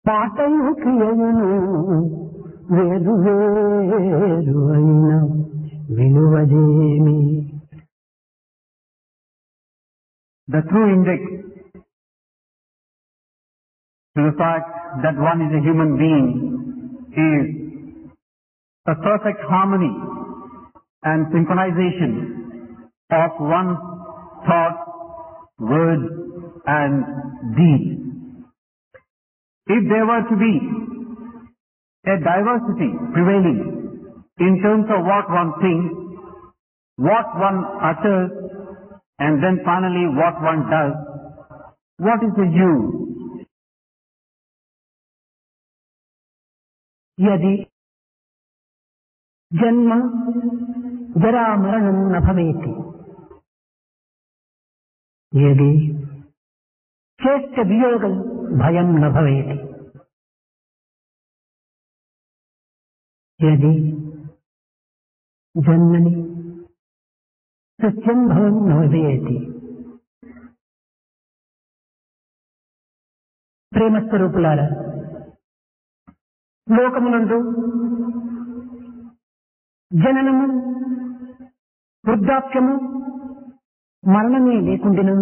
మాటయు క్రియయును వేరు వేరు అయిన విలువదేమి. The true index to the fact that one is a human being is a perfect harmony and synchronization of one's thought, words and deeds. If there were to be a diversity prevailing in terms of what one thinks, what one utters, and then finally what one does, what is the use? యది జన్మ జరా మరణం న భవేతి, యది చేష్ట వియోగం భయం న భవేతి, యది జన్మని సత్యం భవం న భవేతి. ప్రేమస్వరూపులారా, లోకమునందు జననము, వృద్ధాప్యము, మరణమే లేకుండెను.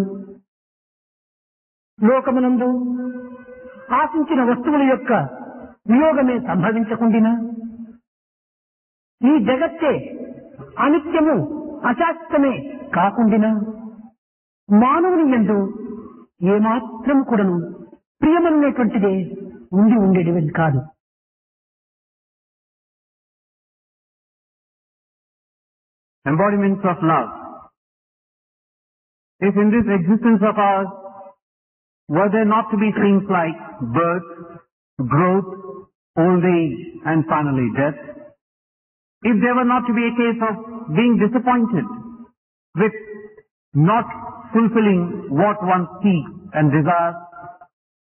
లోకమునందు ఆశించిన వస్తువుల యొక్క వియోగమే సంభవించకుండినా, ఈ జగత్తే అనిత్యము అశాశ్వతమే కాకుండినా, మానవుని యందు ఏమాత్రం కూడాను ప్రియమనేటువంటిదే ఉండి ఉండేది కాదు. Embodiments of love. If in this existence of ours were there not to be things like birth, growth, old age and finally death, if there were not to be a case of being disappointed with not fulfilling what one seeks and desires,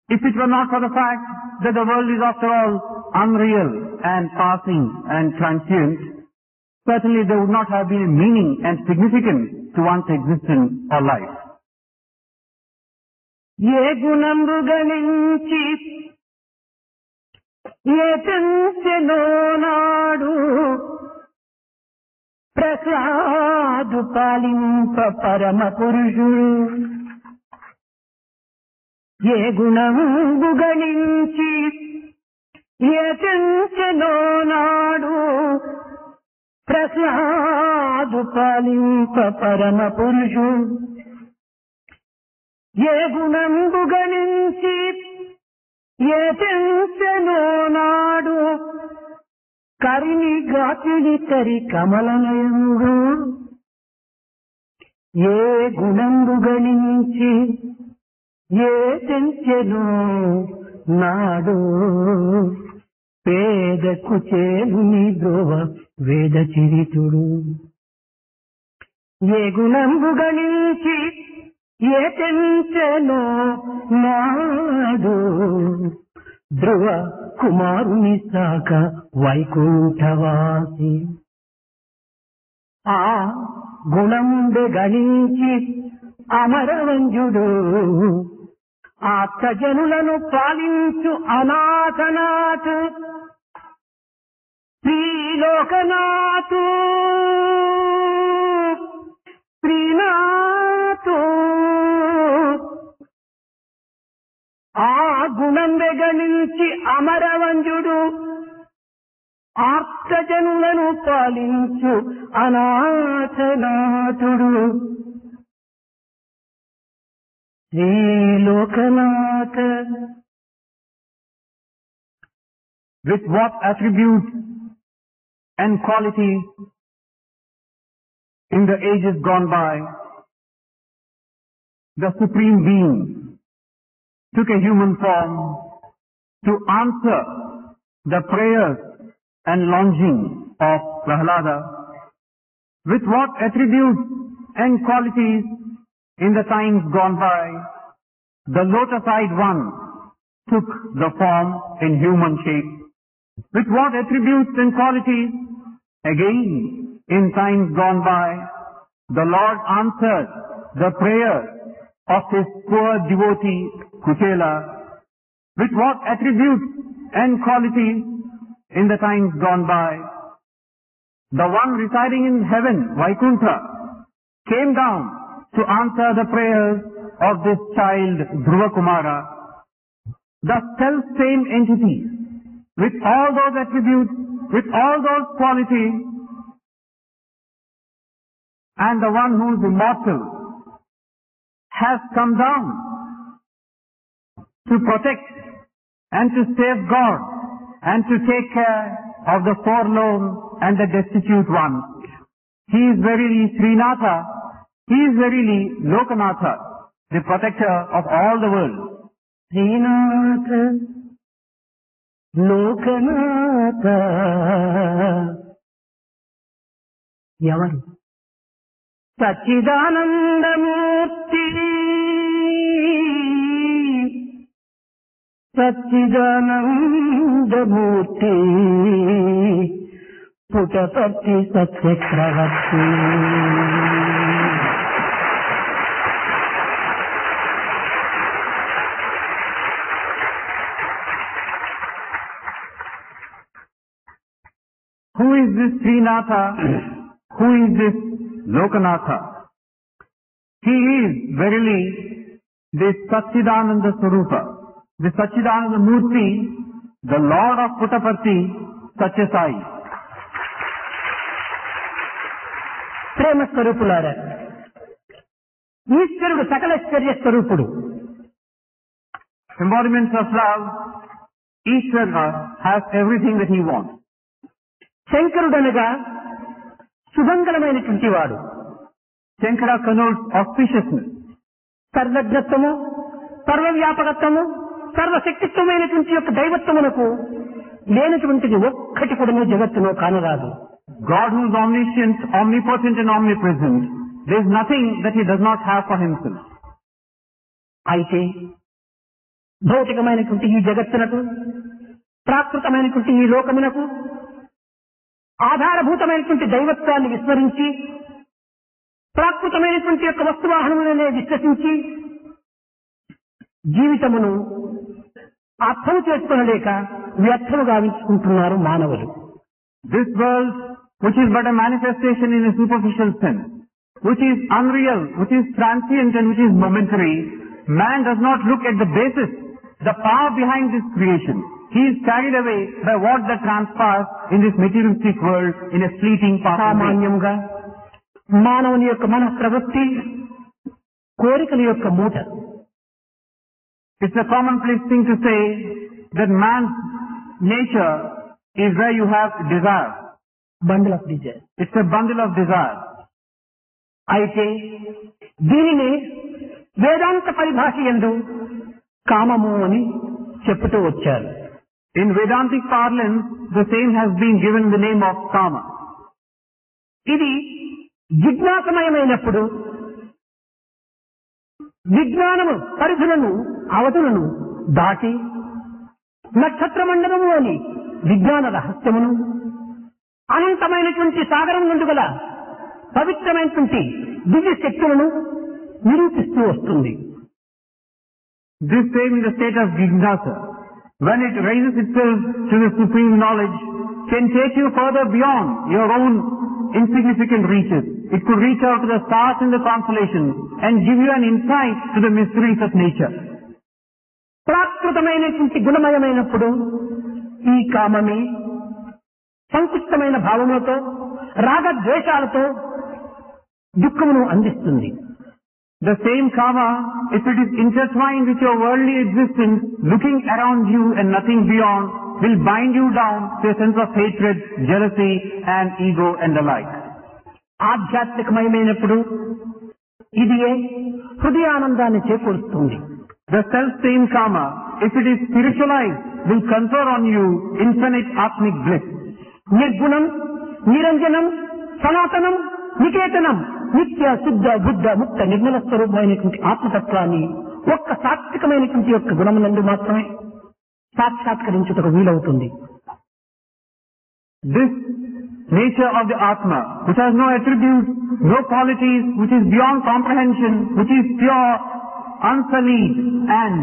if it were not for the fact that the world is after all unreal and passing and transient, certainly there would not have been a meaning and significance to one's existence or life. ఏ గుణంబు గణించి ఏ తెంచెలో నాడు ప్రసాదు పాలింప పరమ పురుషుడు. ఏ గుణంబు గణించి ఏ తెంచెలో నాడు ప్రసాదు పాలింప పరమ పురుషుడు. ఏ గుణంబు గణించి ఏ తెంచెలో నాడు కరిని గాచిడి తరి కమలనయుడు. ఏ గుణంబు గణించి ఏ తెంచెలో నాడు పేదకు చేలుని ద్రోవ వేద చరితుడు. ఏ గుణంబు గణించి ఏ తెంచెలో నాడు ధ్రువ కుమారుని సాక వైకుంఠవాసి. ఆ గుణంబె గణించి అమరవంజుడు ఆత్మజనులను పాలించు అనాథనాథు శ్రీలోకనాథు శ్రీనాథు. ఆ గుణంబె గణించి అమరవంజుడు ఆర్తజనులను పాలించు అనాథనాథుడు శ్రీలోకనాథ. With what attributes and qualities in the ages gone by, the Supreme Being took a human form to answer the prayers and longing of Prahlada. With what attributes and qualities in the times gone by, the lotus-eyed one took the form in human shape. With what attributes and qualities, again, in times gone by, the Lord answered the prayer of his poor devotee Kuchela with what attributes and qualities in the times gone by. The one residing in heaven, Vaikuntha, came down to answer the prayers of this child, Dhruva Kumara. The self-same entity, with all those attributes, with all those qualities, and the one who is immortal, has come down to protect and to safeguard and to take care of the forlorn and the destitute ones. He is verily Srinatha, he is verily Lokanatha, the protector of all the world. Srinatha Lokanatha. ఎవరు? Sachidananda Murthy, Sachidananda Murthy, Puttaparthi సత్యక్రవర్తి. Who is this Srinatha? Who is this Lokanatha? He is verily the Satchidananda Swarupa, the Satchidananda Murti, the Lord of Puttaparthi, Satyasai. ప్రేమ స్వరూపులారా, ఈశ్వరుడు సకలైశ్వర్య స్వరూపుడు. Embodiments of love, Ishvara has everything that he wants. శంకరుడనగా సుమంగళమైనటువంటి వాడు. Shankara connotes auspiciousness. సర్వజ్ఞత్వము, సర్వవ్యాపకత్వము, సర్వశక్తిత్వమైనటువంటి యొక్క దైవత్వమునకు లేనటువంటిది ఒక్కటి కూడా జగత్తులో కానరాదు. God who is omniscient, omnipotent and omnipresent, there is nothing that he does not have for himself. అయితే భౌతికమైనటువంటి ఈ జగత్తునకు, ప్రాకృతమైనటువంటి ఈ లోకమునకు ఆధారభూతమైనటువంటి దైవత్వాన్ని విస్మరించి, ప్రాకృతమైనటువంటి యొక్క వస్తువాహనములనే విశ్వసించి జీవితమును అర్థం చేసుకొనలేక వ్యర్థము గావించుకుంటున్నారు మానవులు. This world, which is but a manifestation in a superficial sense, which is unreal, which is transient and which is momentary, man does not look at the basis, the power behind this creation. He is carried away by what that transpires in this materialistic world in a fleeting passing way. సామాన్యంగా మానవుని యొక్క మన ప్రవృత్తి కోరికల యొక్క మూట. It's a commonplace thing to say that man's nature is where you have desire. Bundle of desire. It's a bundle of desire. అయితే దీనిని వేదాంత పరిభాష యందు కామము అని చెప్పుతూ వచ్చారు. In Vedantic parlance, the same has been given the name of kama. ఇది జిజ్ఞాసమయమైనప్పుడు విజ్ఞానము పరిధులను అవధులను దాటి నక్షత్ర మండలము అని విజ్ఞాన రహస్యమును అనంతమైనటువంటి సాగరం నుండి గల పవిత్రమైనటువంటి దివ్య శక్తులను నిరూపిస్తూ వస్తుంది. This same in the state of Jignasa, when it raises itself to the supreme knowledge, can take you further beyond your own insignificant reaches. It could reach out to the stars and the constellations and give you an insight to the mysteries of nature. ప్రాకృతమైనటువంటి గుణమయమైనప్పుడు ఈ కామమే సంకుచితమైన భావములతో, రాగద్వేషాలతో దుఃఖమును అందిస్తుంది. The same karma, if it is intertwined with your worldly existence, looking around you and nothing beyond, will bind you down to a sense of hatred, jealousy and ego and the like. ఆధ్యాత్మికమయమైనప్పుడు ఇదియే హృదయానందాన్ని చేకూరుస్తుంది. The self-same karma, if it is spiritualized, will confer on you infinite atmic bliss. నిర్గుణం, నిరంజనం, సనాతనం, నికేతనం, నిత్య శుద్ధ బుద్ధ ముక్త నిర్మల స్వరూపమైనటువంటి ఆత్మతత్వాన్ని ఒక్క సాత్వికమైనటువంటి యొక్క గుణమునందు మాత్రమే సాక్షాత్కరించుటకు వీలవుతుంది. This nature of the Atma, which has no attributes, no qualities, which is beyond comprehension, which is pure, unsullied and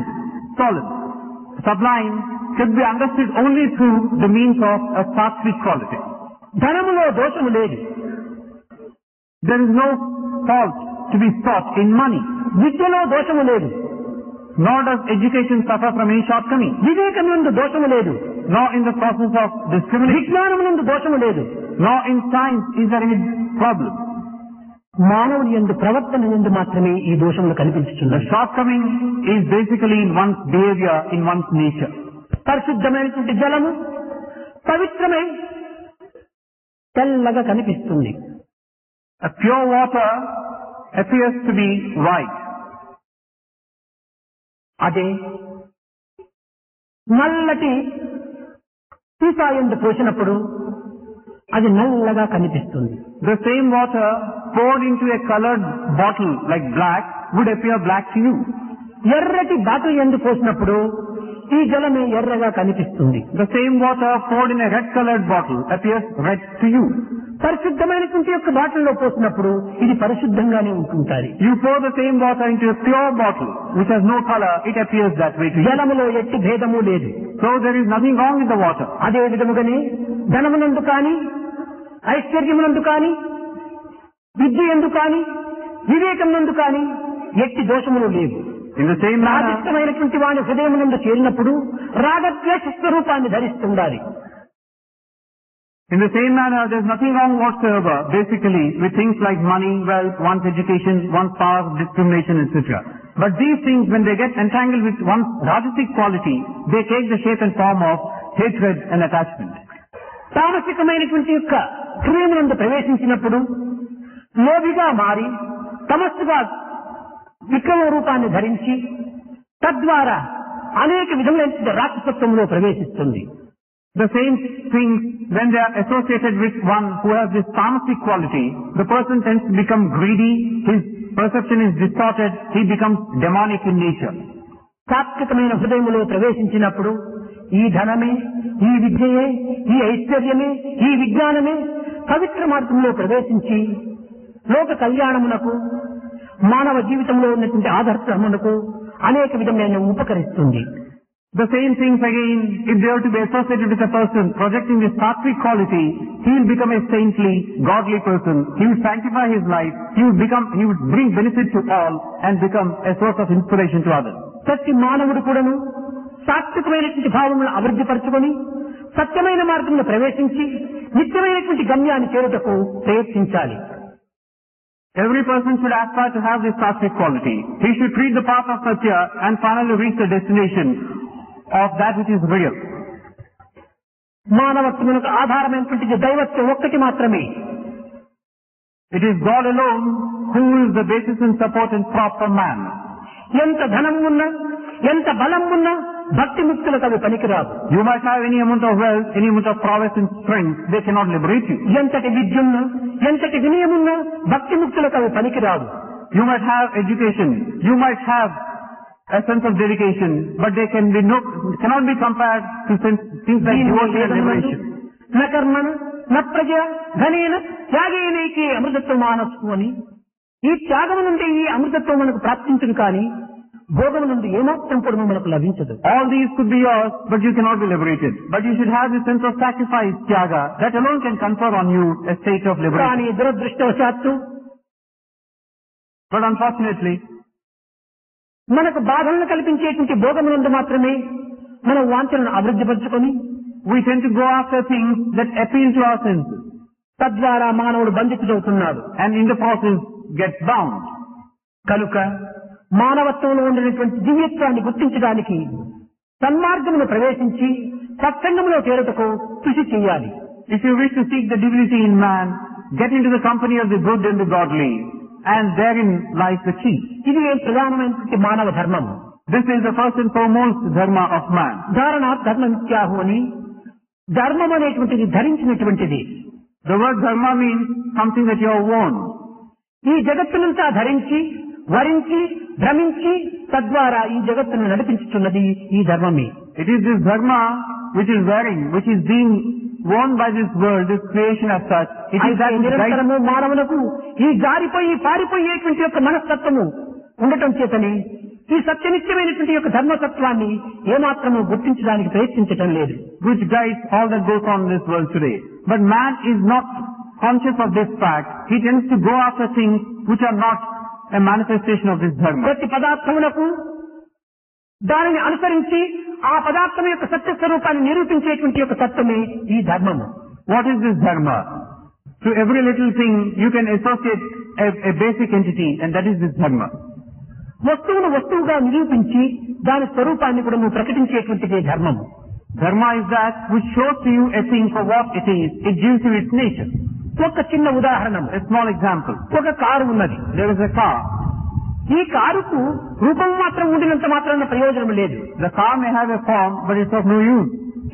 solid, sublime should be understood only through the means of a sattvic quality. ధనములో దోషము లేదు. There is no fault to be sought in money. విద్యలో దోషము లేదు. Nor does education suffer from any shortcoming. వివేకమునందు దోషము లేదు. Nor in the process of discrimination. విజ్ఞానమునందు దోషము లేదు. Nor in science is there any problem. మానవుని యందు ప్రవర్తన యందు మాత్రమే ఈ దోషములు The కనిపించుచున్నది. shortcoming is basically in one's behavior, in one's nature. పరిశుద్ధమైనటువంటి జలము పవిత్రమై తెల్లగా కనిపిస్తుంది. A pure water appears to be white. అదే నల్లటి సీసాయందు పోసినప్పుడు అది నల్లగా కనిపిస్తుంది. The same water poured into a colored bottle like black would appear black to you. ఎర్రటి బాటిల్ ఎందు పోసినప్పుడు ఈ జలమే ఎర్రగా కనిపిస్తుంది. The same water poured in a red colored bottle appears red to you. పరిశుద్ధమైనటువంటి యొక్క బాటిల్లో పోసినప్పుడు ఇది పరిశుద్ధంగానే ఉంటుంటారు. You pour the same water into a pure bottle which has no color, it appears that way to you. జలములో ఎట్టి భేదము లేదు. So there is nothing wrong with the water. అదే విధముగానే ధనమునందు కానీ ఐశ్వర్యమునందు కానీ విద్య ఎందు కానీ వివేకమునందు కానీ ఎట్టి దోషములు లేవు. In the same manner, రాజకీయమైనటువంటి వాని హృదయమునందు చేరినప్పుడు రాగద్వేష స్వరూపాన్ని ధరిస్తుండాలి. in the same manner, there is nothing wrong whatsoever, basically, with things like money, wealth, one's education, one's power, discrimination, etc. But these things, when they get entangled with one's rajasic quality, they take the shape and form of hatred and attachment. తామసికమైనటువంటి యొక్క హృదయమునందు ప్రవేశించినప్పుడు లోభిగా మారి తమస్సుగా విక్రమ రూపాన్ని ధరించి తద్వారా అనేక విధములైన రాక్షసత్వంలో ప్రవేశిస్తుంది. The same things, when they are associated with one who has this tamasic quality, the person tends to become greedy, his perception is distorted, he becomes demonic in nature. సాత్వికమైన హృదయములో ప్రవేశించినప్పుడు ఈ ధనమే, ఈ విద్యయే, ఈ ఐశ్వర్యమే, ఈ విజ్ఞానమే పవిత్ర మార్గంలో ప్రవేశించి లోక కళ్యాణమునకు మానవ జీవితంలో ఉన్నటువంటి ఆదర్శమునకు అనేక విధమైన ఉపకరిస్తుంది. The same things again, if they are to be associated with a person projecting this sattvic quality, he will become a saintly, godly person. He will sanctify his life. He would bring benefit to all and become a source of inspiration to others. ప్రతి మానవుడు కూడాను సాత్వికమైనటువంటి భావములను అభివృద్ధిపరచుకొని సత్యమైన మార్గంలో ప్రవేశించి నిత్యమైనటువంటి గమ్యాన్ని చేరుటకు ప్రయత్నించాలి. Every person should aspire to have this sattvic quality. He should treat the path of Satya and finally reach the destination of that which is real. మానవత్వమునకు ఆధారమైనటువంటి దైవత్వం ఒక్కటి మాత్రమే. It is God alone who is the basis and support and prop for man. ఎంత ధనం ఉన్నా, ఎంత బలం ఉన్నా భక్తి ముక్తులకు అవి పనికిరాదు. You might have any amount of wealth, any amount of prowess and strength, they cannot liberate you. ఎంతటి విద్యున్నా, ఎంతటి వినయమున్నా భక్తి ముక్తులకు అవి పనికిరాదు. You might have education, you might have a sense of dedication, but they cannot be compared to things like devotion and liberation. న కర్మణ న ప్రజ ధనేన త్యాగేనైకే అమృతత్వ మానసు అని ఈ త్యాగము నుండి ఈ అమృతత్వం మనకు ప్రాప్తించును కానీ భోగము నుండి ఏమాత్రం కూడా మనకు లభించదు. All these could be yours, but you cannot be liberated. But you should have this sense of sacrifice, tyaga, that alone can confer on you a state of liberation. కానీ దురదృష్టవశాత్తు But unfortunately, మనకు బాధలను కల్పించేటువంటి భోగమునందు మాత్రమే మనం వాంఛలను అభివృద్ధిపరచుకొని we tend to go after things that appeal to our senses, తద్వారా మానవుడు బంధితుడవుతున్నాడు. and in the process gets bound. కనుక మానవత్వంలో ఉండినటువంటి దివ్యత్వాన్ని గుర్తించడానికి సన్మార్గమును ప్రవేశించి సత్సంగంలో చేరుటకు కృషి చేయాలి. If you wish to seek the divinity in man, get into the company of the good and the godly, and therein lies the key. ఇది ప్రధానమైనటువంటి మానవ ధర్మం. This is the first and foremost dharma of man. ధారణ ధర్మమిత్యాహు అని ధర్మం అనేటువంటిది ధరించినటువంటిది. The word dharma means something that you have worn. ఈ జగత్తునంతా ధరించి వరించి భ్రమించి తద్వారా ఈ జగత్తును నడిపించుతున్నది ఈ ధర్మమే. It is this dharma which is wearing, which is being worn by this world, this creation as such. It is that నిరంతరము మానవులకు ఈ జారిపోయి పారిపోయేటువంటి యొక్క మనస్తత్వము ఉండటం చేతనే ఈ సత్యనిత్యమైనటువంటి యొక్క ధర్మతత్వాన్ని ఏమాత్రము గుర్తించడానికి ప్రయత్నించటం లేదు. which guides all that goes on in this world today. But man is not conscious of this fact. He tends to go after things which are not a manifestation of this dharma. ప్రతి పదార్థములకు దానిని అనుసరించి ఆ పదార్థం యొక్క సత్య స్వరూపాన్ని నిరూపించేటువంటి యొక్క తత్వమే ఈ ధర్మము. What is this dharma? To every little thing you can associate a basic entity, and that is this dharma. వస్తువును వస్తువుగా నిరూపించి దాని స్వరూపాన్ని కూడా నువ్వు ప్రకటించేటువంటిదే ధర్మము. Dharma is that which shows to you a thing for what it is. It gives you its nature. ఒక చిన్న ఉదాహరణ, A small example. ఒక కారు ఉన్నది. There is a car. ఈ కారుకు రూపం మాత్రం ఉండినంత మాత్రాన ప్రయోజనం లేదు. The car may have a form, but it's of no use.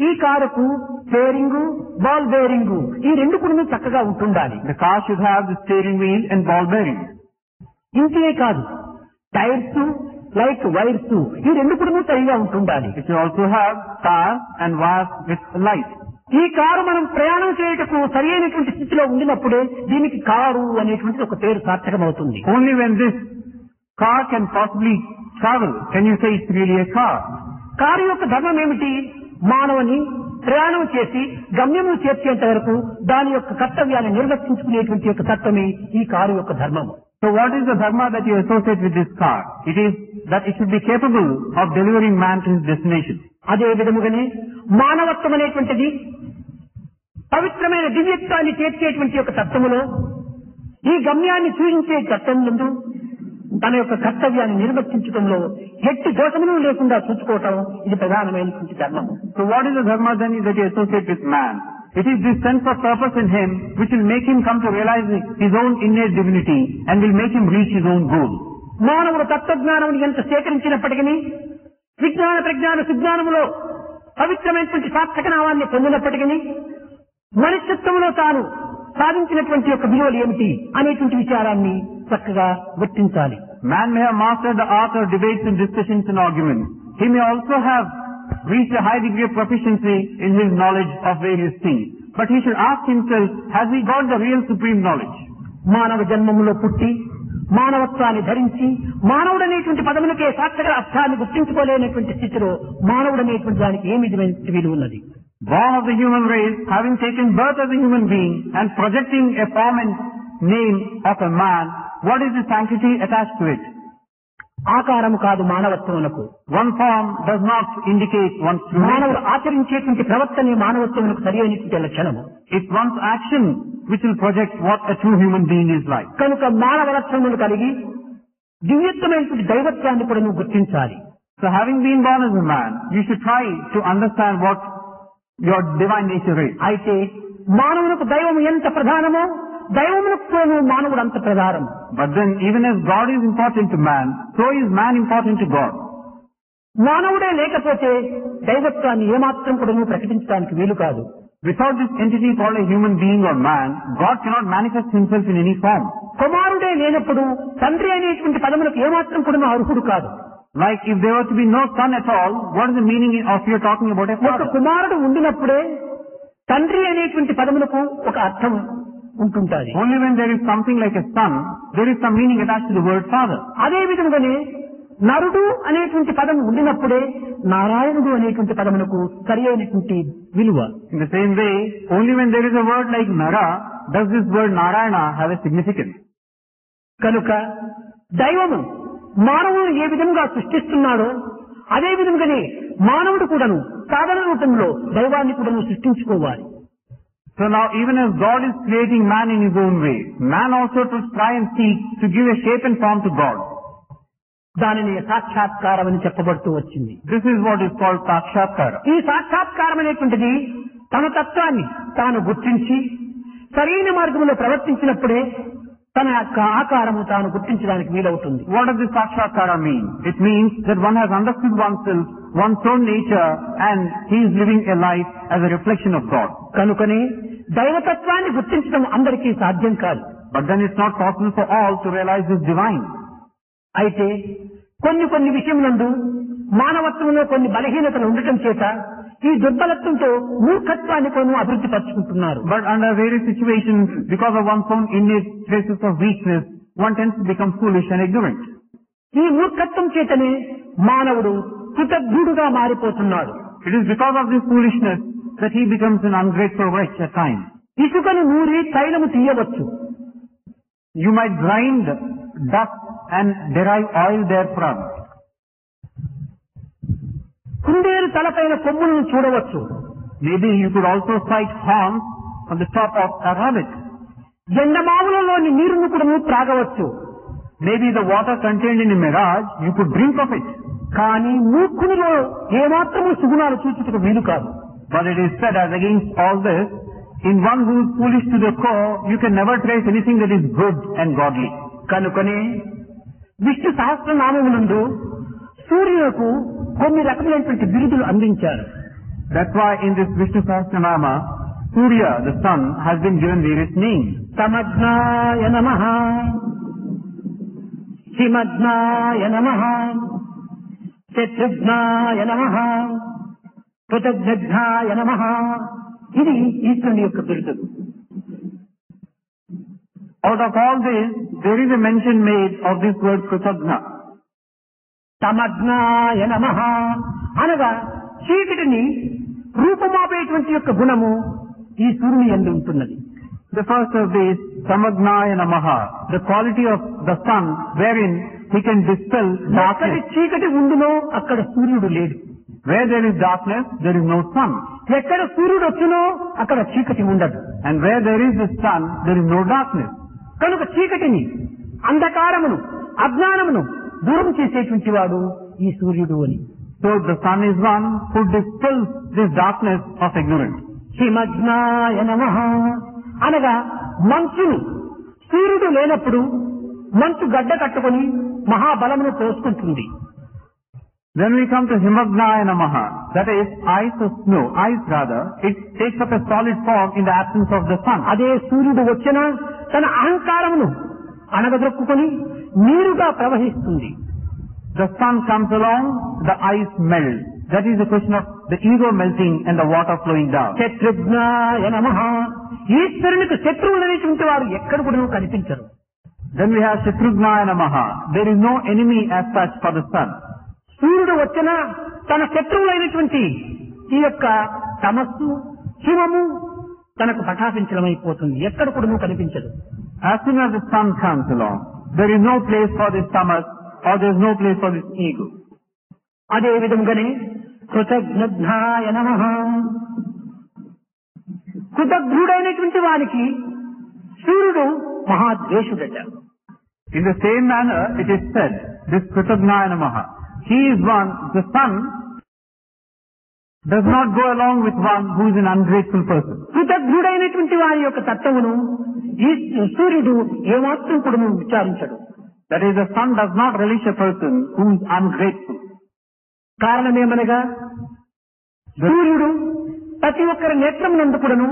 ఈ కారుకు స్టీరింగ్, బాల్ బేరింగ్ ఈ రెండు కూడా చక్కగా ఉంటుండాలి. The car should have the steering wheel and ball bearing. ఇంతే కాదు, టైర్స్ లైక్ వైర్స్ ఈ రెండు కూడా సరిగా ఉంటుండాలి. It should also have tires and wires with light. ఈ కారు మనం ప్రయాణం చేయటకు సరి అయినటువంటి స్థితిలో ఉండినప్పుడే దీనికి కారు అనేటువంటి ఒక పేరు సార్థకమవుతుంది. Only when this car can possibly travel can you say it's really a car. Car యొక్క ధర్మం ఏమిటి? మానవుని ప్రయాణం చేసి గమ్యము చేర్చేంత వరకు దాని యొక్క కర్తవ్యాన్ని నిర్వర్తించుకునేటువంటి యొక్క తత్వమే ఈ కారు యొక్క ధర్మము. So what is the dharma that you associate with this car? It is that it should be capable of delivering man to his destination. అదే విధముగానే మానవత్వం అనేటువంటిది పవిత్రమైన దివ్యత్వాన్ని చేర్చేటువంటి యొక్క తత్వములో ఈ గమ్యాన్ని సూచించే తత్వములందు తన యొక్క కర్తవ్యాన్ని నిర్వర్తించడంలో ఎట్టి దోషములు లేకుండా చూసుకోవటం ఇది ప్రధానమైనటువంటి ధర్మము. So what is the dharma then that you associate with man? It is this sense of purpose in him which will make him come to realize his own innate divinity and will make him reach his own goal. మానవుడు తత్వజ్ఞానం ఎంత సేకరించినప్పటికీ విజ్ఞాన ప్రజ్ఞాన సుజ్ఞానములో పవిత్రమైనటువంటి సార్థక నామాన్ని పొందినప్పటికీ మనుష్యత్వంలో తాను సాధించినటువంటి యొక్క విలువలు ఏమిటి అనేటువంటి విచారాన్ని చక్కగా గుర్తించాలి. Man may have mastered the art of debates and discussions and arguments. He may also have reached a high degree of proficiency in his knowledge of various things. But he should ask himself, has he got the real supreme knowledge? మానవ జన్మములో పుట్టి మానవత్వాన్ని ధరించి మానవుడనేటువంటి పదములకే సార్థక అర్థాన్ని గుర్తించుకోలేనటువంటి స్థితిలో మానవుడనేటువంటి దానికి ఏమి విలువ ఉన్నది? Born of the human race, having taken birth as a human being and projecting a form and name of a man, what is the sanctity attached to it? ఆకారము కాదు మానవత్వమునకు. One form does not indicate one's true మానవుడు nature. ఆచరించేటువంటి ప్రవర్తనే మానవత్వమునకు సరి అయినటువంటి లక్షణము. It's one's action which will project what a true human being is like. కనుక మానవ లక్షణములు కలిగి దివ్యత్వమైనటువంటి దైవత్వాన్ని కూడా నువ్వు గుర్తించాలి. So having been born as a man, you should try to understand what your divine nature is. అయితే మానవునికి దైవం ఎంత ప్రధానమో దైవమునకు మానవుడు అంత ప్రధానం. But then even as God is important to man, so is man important to God. మానవుడే లేకపోతే దైవత్వాన్ని ఏమాత్రం కూడా నువ్వు ప్రకటించడానికి వీలు కాదు. Without this entity called a human being or man, God cannot manifest himself in any form. కుమారుడే లేనప్పుడు తండ్రి అనేటువంటి పదములకు ఏమాత్రం కూడా అర్హుడు కాదు. Like if there were to be no son at all, what is the meaning of your talking about a ఒక father? కుమారుడు ఉండినప్పుడే తండ్రి అనేటువంటి పదములకు ఒక అర్థం ఉంటుంటుంది. Only when there is something like a son, there is some meaning attached to the word father. అదే విధంగానే నరుడు అనేటువంటి పదం ఉండినప్పుడే నారాయణుడు అనేటువంటి పదమునకు సరి అయినటువంటి విలువ. In the same way, only when there is a word like Nara, does this word Narayana have a significance. కనుక దైవము మానవుడు ఏ విధంగా సృష్టిస్తున్నాడో అదే విధంగానే మానవుడు కూడాను సాధారణ రూపంలో దైవాన్ని కూడాను సృష్టించుకోవాలి. So now even as God is creating man in his own way, man also should try and seek to give a shape and form to God. దానిని సాక్షాత్కారం అని చెప్పబడుతూ వచ్చింది. This is what is called sakshatkara. ఈ సాక్షాత్కారం అనేటువంటిది తన తత్వాన్ని తాను గుర్తించి సరైన మార్గంలో ప్రవర్తించినప్పుడే తన యొక్క ఆకారము తాను గుర్తించడానికి వీలవుతుంది. What does this sakshatkara mean? It means that one has understood oneself, one's own nature, and he is living a life as a reflection of God. కనుకనే దైవతత్వాన్ని గుర్తించడం అందరికీ సాధ్యం కాదు. But then it's not possible for all to realize this divine. అయితే కొన్ని విషయములందు మానవత్వంలో కొన్ని బలహీనతలు ఉండటం చేత ఈ దుర్బలత్వంతో మూర్ఖత్వాన్ని కొన్ని అభివృద్ధి పరుచుకుంటున్నారు. But under various situations, because of one's own innate traces of weakness, one tends to become foolish and ignorant. ఈ మూర్ఖత్వం చేతనే మానవుడు కృతజ్ఞుడుగా మారిపోతున్నాడు. It is because of this foolishness that he becomes an ungrateful wretch at times. ఇసుకను నూరి తైలము తీయవచ్చు. You might grind dust and derive oil therefrom. కుందేలు తలపైన కొమ్ములను చూడవచ్చు. Maybe you could also sight horns on the top of a rabbit. ఎండమావులలోని నీరును కూడా త్రాగవచ్చు. Maybe the water contained in a mirage, you could drink of it. కానీ మూర్ఖునిలో ఏమాత్రము సుగుణాలు చూచుటకు వీలు కాదు. But it is said, as against all this, in one who is foolish to the core, you can never trace anything that is good and godly. కనుకనే విష్ణు సహస్రనామమునందు సూర్యులకు కొన్ని రకమైనటువంటి బిరుదులు అందించారు. That's why in this Vishnu Sahasranama, Surya, the sun, has been given various names. సమజ్ఞాయ నమః, హిమజ్ఞాయ నమః, శత్రుఘ్నాయ నమః, కృతజ్ఞాయ నమః. ఇది ఈశ్వరుని యొక్క బిరుదులు. Out of all this, there is a mention made of this word Kritagna. సమజ్ఞాయ నమః అనగా చీకటిని రూపమాపేటువంటి యొక్క గుణము ఈ సూర్యుని యందు ఉంటున్నది. The first of these, Samagnaya Namaha, the quality of the sun wherein he can dispel ఎక్కడి darkness. చీకటి ఉండునో అక్కడ సూర్యుడు లేడు. Where there is darkness, there is no sun. ఎక్కడ సూర్యుడు వచ్చునో అక్కడ చీకటి ఉండదు. And where there is the sun, there is no darkness. కనుక చీకటిని, అంధకారమును, అజ్ఞానమును దూరం చేసేటువంటి వాడు ఈ సూర్యుడు అని. So the sun is one who dispels this darkness of ignorance. హిమజ్ఞాయ నమః అనగా మంచును, సూర్యుడు లేనప్పుడు మంచు గడ్డ కట్టుకొని మహాబలమును పోసుకుంటుంది. Then we come to Himagnaya Namaha, that is ice of snow, ice rather, it takes up a solid form in the absence of the sun. అదే సూర్యుడు వచ్చినా తన అహంకారమును అణగదొక్కుకొని నీరుగా ప్రవహిస్తుంది. The sun comes along, the ice melts. That is the question of the ego melting and the water flowing down. శత్రుఘ్నాయ నమః ఈశ్వరునికి శత్రువులు అనేటువంటి వారు ఎక్కడ కూడా కనిపించరు. Then we have Shatrugnaya Namaha. There is no enemy as such for the sun. సూర్యుడు వచ్చినా తన శత్రువులైనటువంటి ఈ యొక్క తమస్సు, హిమము తనకు పటాపించడమైపోతుంది. ఎక్కడ కూడా కనిపించదు. As soon as the sun comes along, there is no place for this tamas or there is no place for this ego. అదే విధంగానే కృతజ్ఞాయ నమః కృతజ్ఞుడైనటువంటి వానికి సూర్యుడు మహాద్వేషుడట. In the same manner, it is said, this Kritagnaya Namaha, he is one, the sun does not go along with one who is an ungrateful person. కృతజ్ఞుడైనటువంటి వారి యొక్క తత్వమును ఈ సూర్యుడు ఏమాత్రం కూడా విచారించడు. That is, the sun does not relish a person who is ungrateful. కారణమేమనగా సూర్యుడు ప్రతి ఒక్కరి నేత్రమునందు కూడాను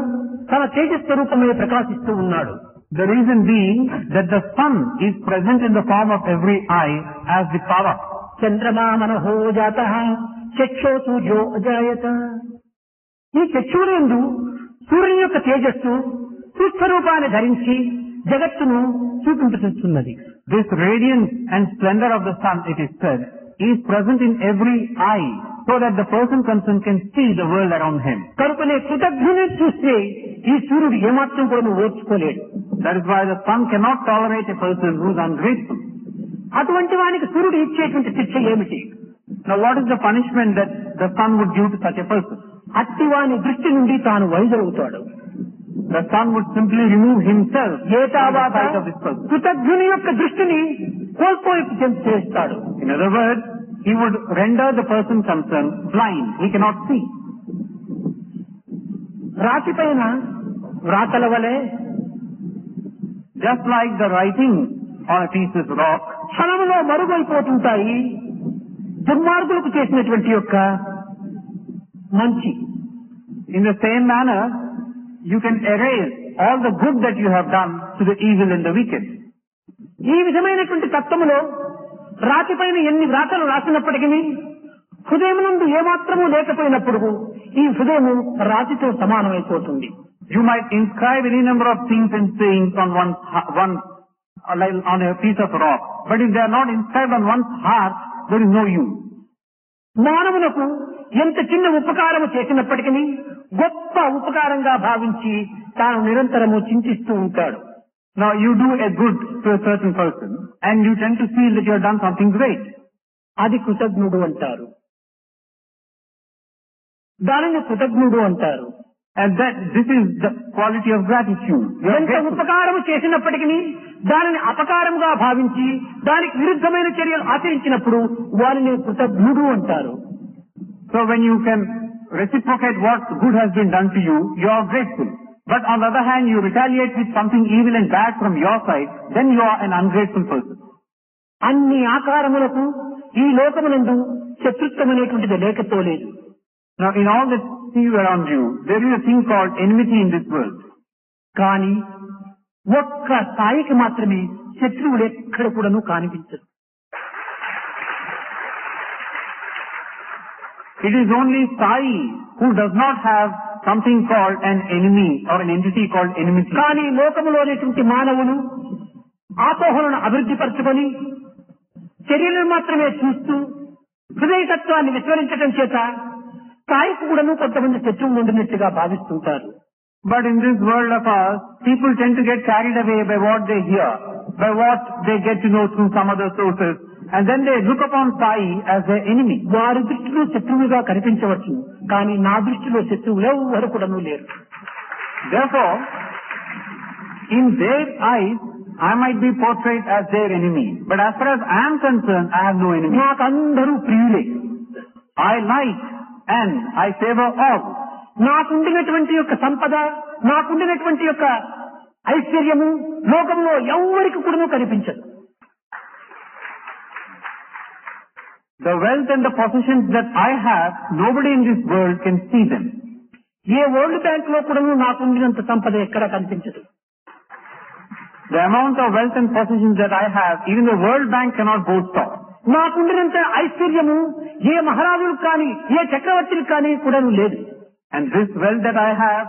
తన తేజస్వరూపమే ప్రకాశిస్తూ ఉన్నాడు. The reason being that the sun is present in the form of every eye as the power. చంద్రమా మనహో జాతః చక్షో సూర్యో అజాయత. ఈ చక్షువులందు సూర్యుని యొక్క తేజస్సు సూక్ష్మరూపాన్ని ధరించి జగత్తును చూపించుతున్నది. This radiance and splendor of the sun, it is said, is present in every eye so that the person concerned can see the world around him. కనుకనే కృతజ్ఞుని చూస్తే ఈ సూర్యుడు ఏమాత్రం కూడా ఓర్చుకోలేడు. That is why the sun cannot tolerate a person who is ungrateful. అటువంటి వానికి సూర్యుడు ఇచ్చేటువంటి శిక్ష ఏమిటి? Now what is the punishment that the sun would give to such a person? అట్టి వాని దృష్టి నుండి తాను వైదొలుగుతాడు. The sun would simply remove himself from the ఏతావాత sight of this person. కృతజ్ఞుని యొక్క దృష్టిని కోల్పోయి చేస్తాడు. In other words, he would render the person concerned blind. He cannot see. రాతి పైన వ్రాతల వలె Just like the writing on a piece of rock, క్షణంలో మరుగైపోతుంటాయి దుర్మార్గులకు చేసినటువంటి యొక్క మంచి. in the same manner, you can erase all the good that you have done to the evil and the wicked. ఈ విధమైనటువంటి తత్వములో రాతి పైన ఎన్ని వ్రాతలు రాసినప్పటికీ హృదయమునందు ఏమాత్రము లేకపోయినప్పుడు ఈ హృదయము రాతితో సమానమైపోతుంది. You might inscribe any number of things and sayings on on a piece of rock, but if they are not inscribed on one's heart, there is no use. మానవులకు ఎంత చిన్న ఉపకారము చేసినప్పటికీ గొప్ప ఉపకారంగా భావించి తాను నిరంతరము చింతిస్తూ ఉంటాడు. Now you do a good to a certain person and you tend to feel that you have done something great. అది కృతజ్ఞుడు అంటారు, దానిని కృతజ్ఞుడు అంటారు. And that this is the quality of gratitude. You are ఎంత grateful. ఉపకారము చేసినప్పటికీ దానిని అపకారముగా భావించి దానికి విరుద్ధమైన చర్యలు ఆచరించినప్పుడు వారిని కృతజ్ఞుడు అంటారు. So when you can reciprocate what good has been done to you, you are grateful. But on the other hand, you retaliate with something evil and bad from your side, then you are an ungrateful person. అన్ని ఆకారములకు ఈ లోకమునందు శత్రుత్వం అనేటువంటిది లేకపోలేదు. Now in all that see around you, there is a thing called enmity in this world. కానీ ఒక్క స్థాయికి మాత్రమే శత్రువులు ఎక్కడ కూడాను కనిపించదు. It is only Sai who does not have something called an enemy or an entity called enmity. కానీ లోకములోనేటువంటి మానవులు ఆపోహలను అభివృద్ధి పరచుకొని చర్యలను మాత్రమే చూస్తూ హృదయతత్వాన్ని విస్మరించడం చేత స్థాయికి కూడాను కొంతమంది శత్రువులు ఉండినట్టుగా భావిస్తుంటారు. But in this world of ours, people tend to get carried away by what they hear, by what they get to know through some other sources, and then they look upon Sai as their enemy. వారి దృష్టిలో శత్రువుగా కనిపించవచ్చు, కానీ నా దృష్టిలో శత్రువులు ఎవరు కూడాను లేరు. Therefore, in their eyes, I might be portrayed as their enemy. But as far as I am concerned, I have no enemy. నాకు అందరూ ప్రియులే. I like and I favor all. నాకుండినటువంటి యొక్క సంపద, నాకుండినటువంటి యొక్క ఐశ్వర్యము లోకంలో ఎవరికి కూడాను కనిపించదు. The wealth and the possessions that I have, nobody in this world can see them. A world bank లో కూడాను నాకుండినంత సంపద ఎక్కడ కనిపించదు. The amount of wealth and possessions that I have, even the World Bank cannot boast of. నాకుండినంత ఐశ్వర్యము ఏ మహారాజులకు కానీ ఏ చక్రవర్తులకు కానీ కూడాను లేదు. And this wealth that I have,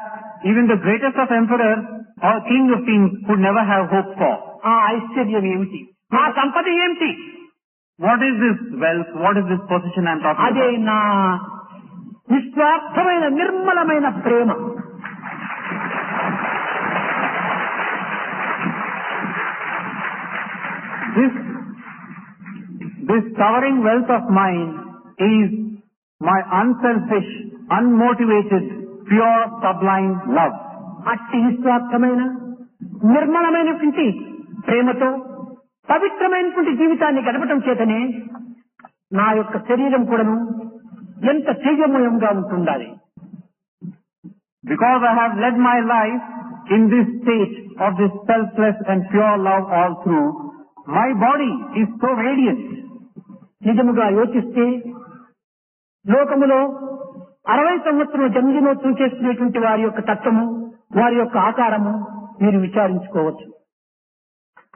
even the greatest of emperors or king of kings could never have hoped for. ఆ ఐశ్వర్యం ఏమిటి, ఆ సంపద ఏమిటి? What is this wealth? What is this possession I am talking అదే about? నా నిస్వార్థమైన నిర్మలమైన ప్రేమ. This towering wealth of mine is my unselfish, unmotivated, pure, sublime love. అట్టి నిస్వార్థమైన నిర్మలమైనటువంటి ప్రేమతో పవిత్రమైనటువంటి జీవితాన్ని గడపటం చేతనే నా యొక్క శరీరం కూడాను ఎంత తేజమయంగా ఉంటుండాలి. Because I have led my life in this state of this selfless and pure love all through, my body is so radiant. నిజముగా యోచిస్తే లోకములో 60 సంవత్సరం జన్మదినోత్సవం చేసుకునేటువంటి వారి యొక్క తత్వము, వారి యొక్క ఆకారము మీరు విచారించుకోవచ్చు.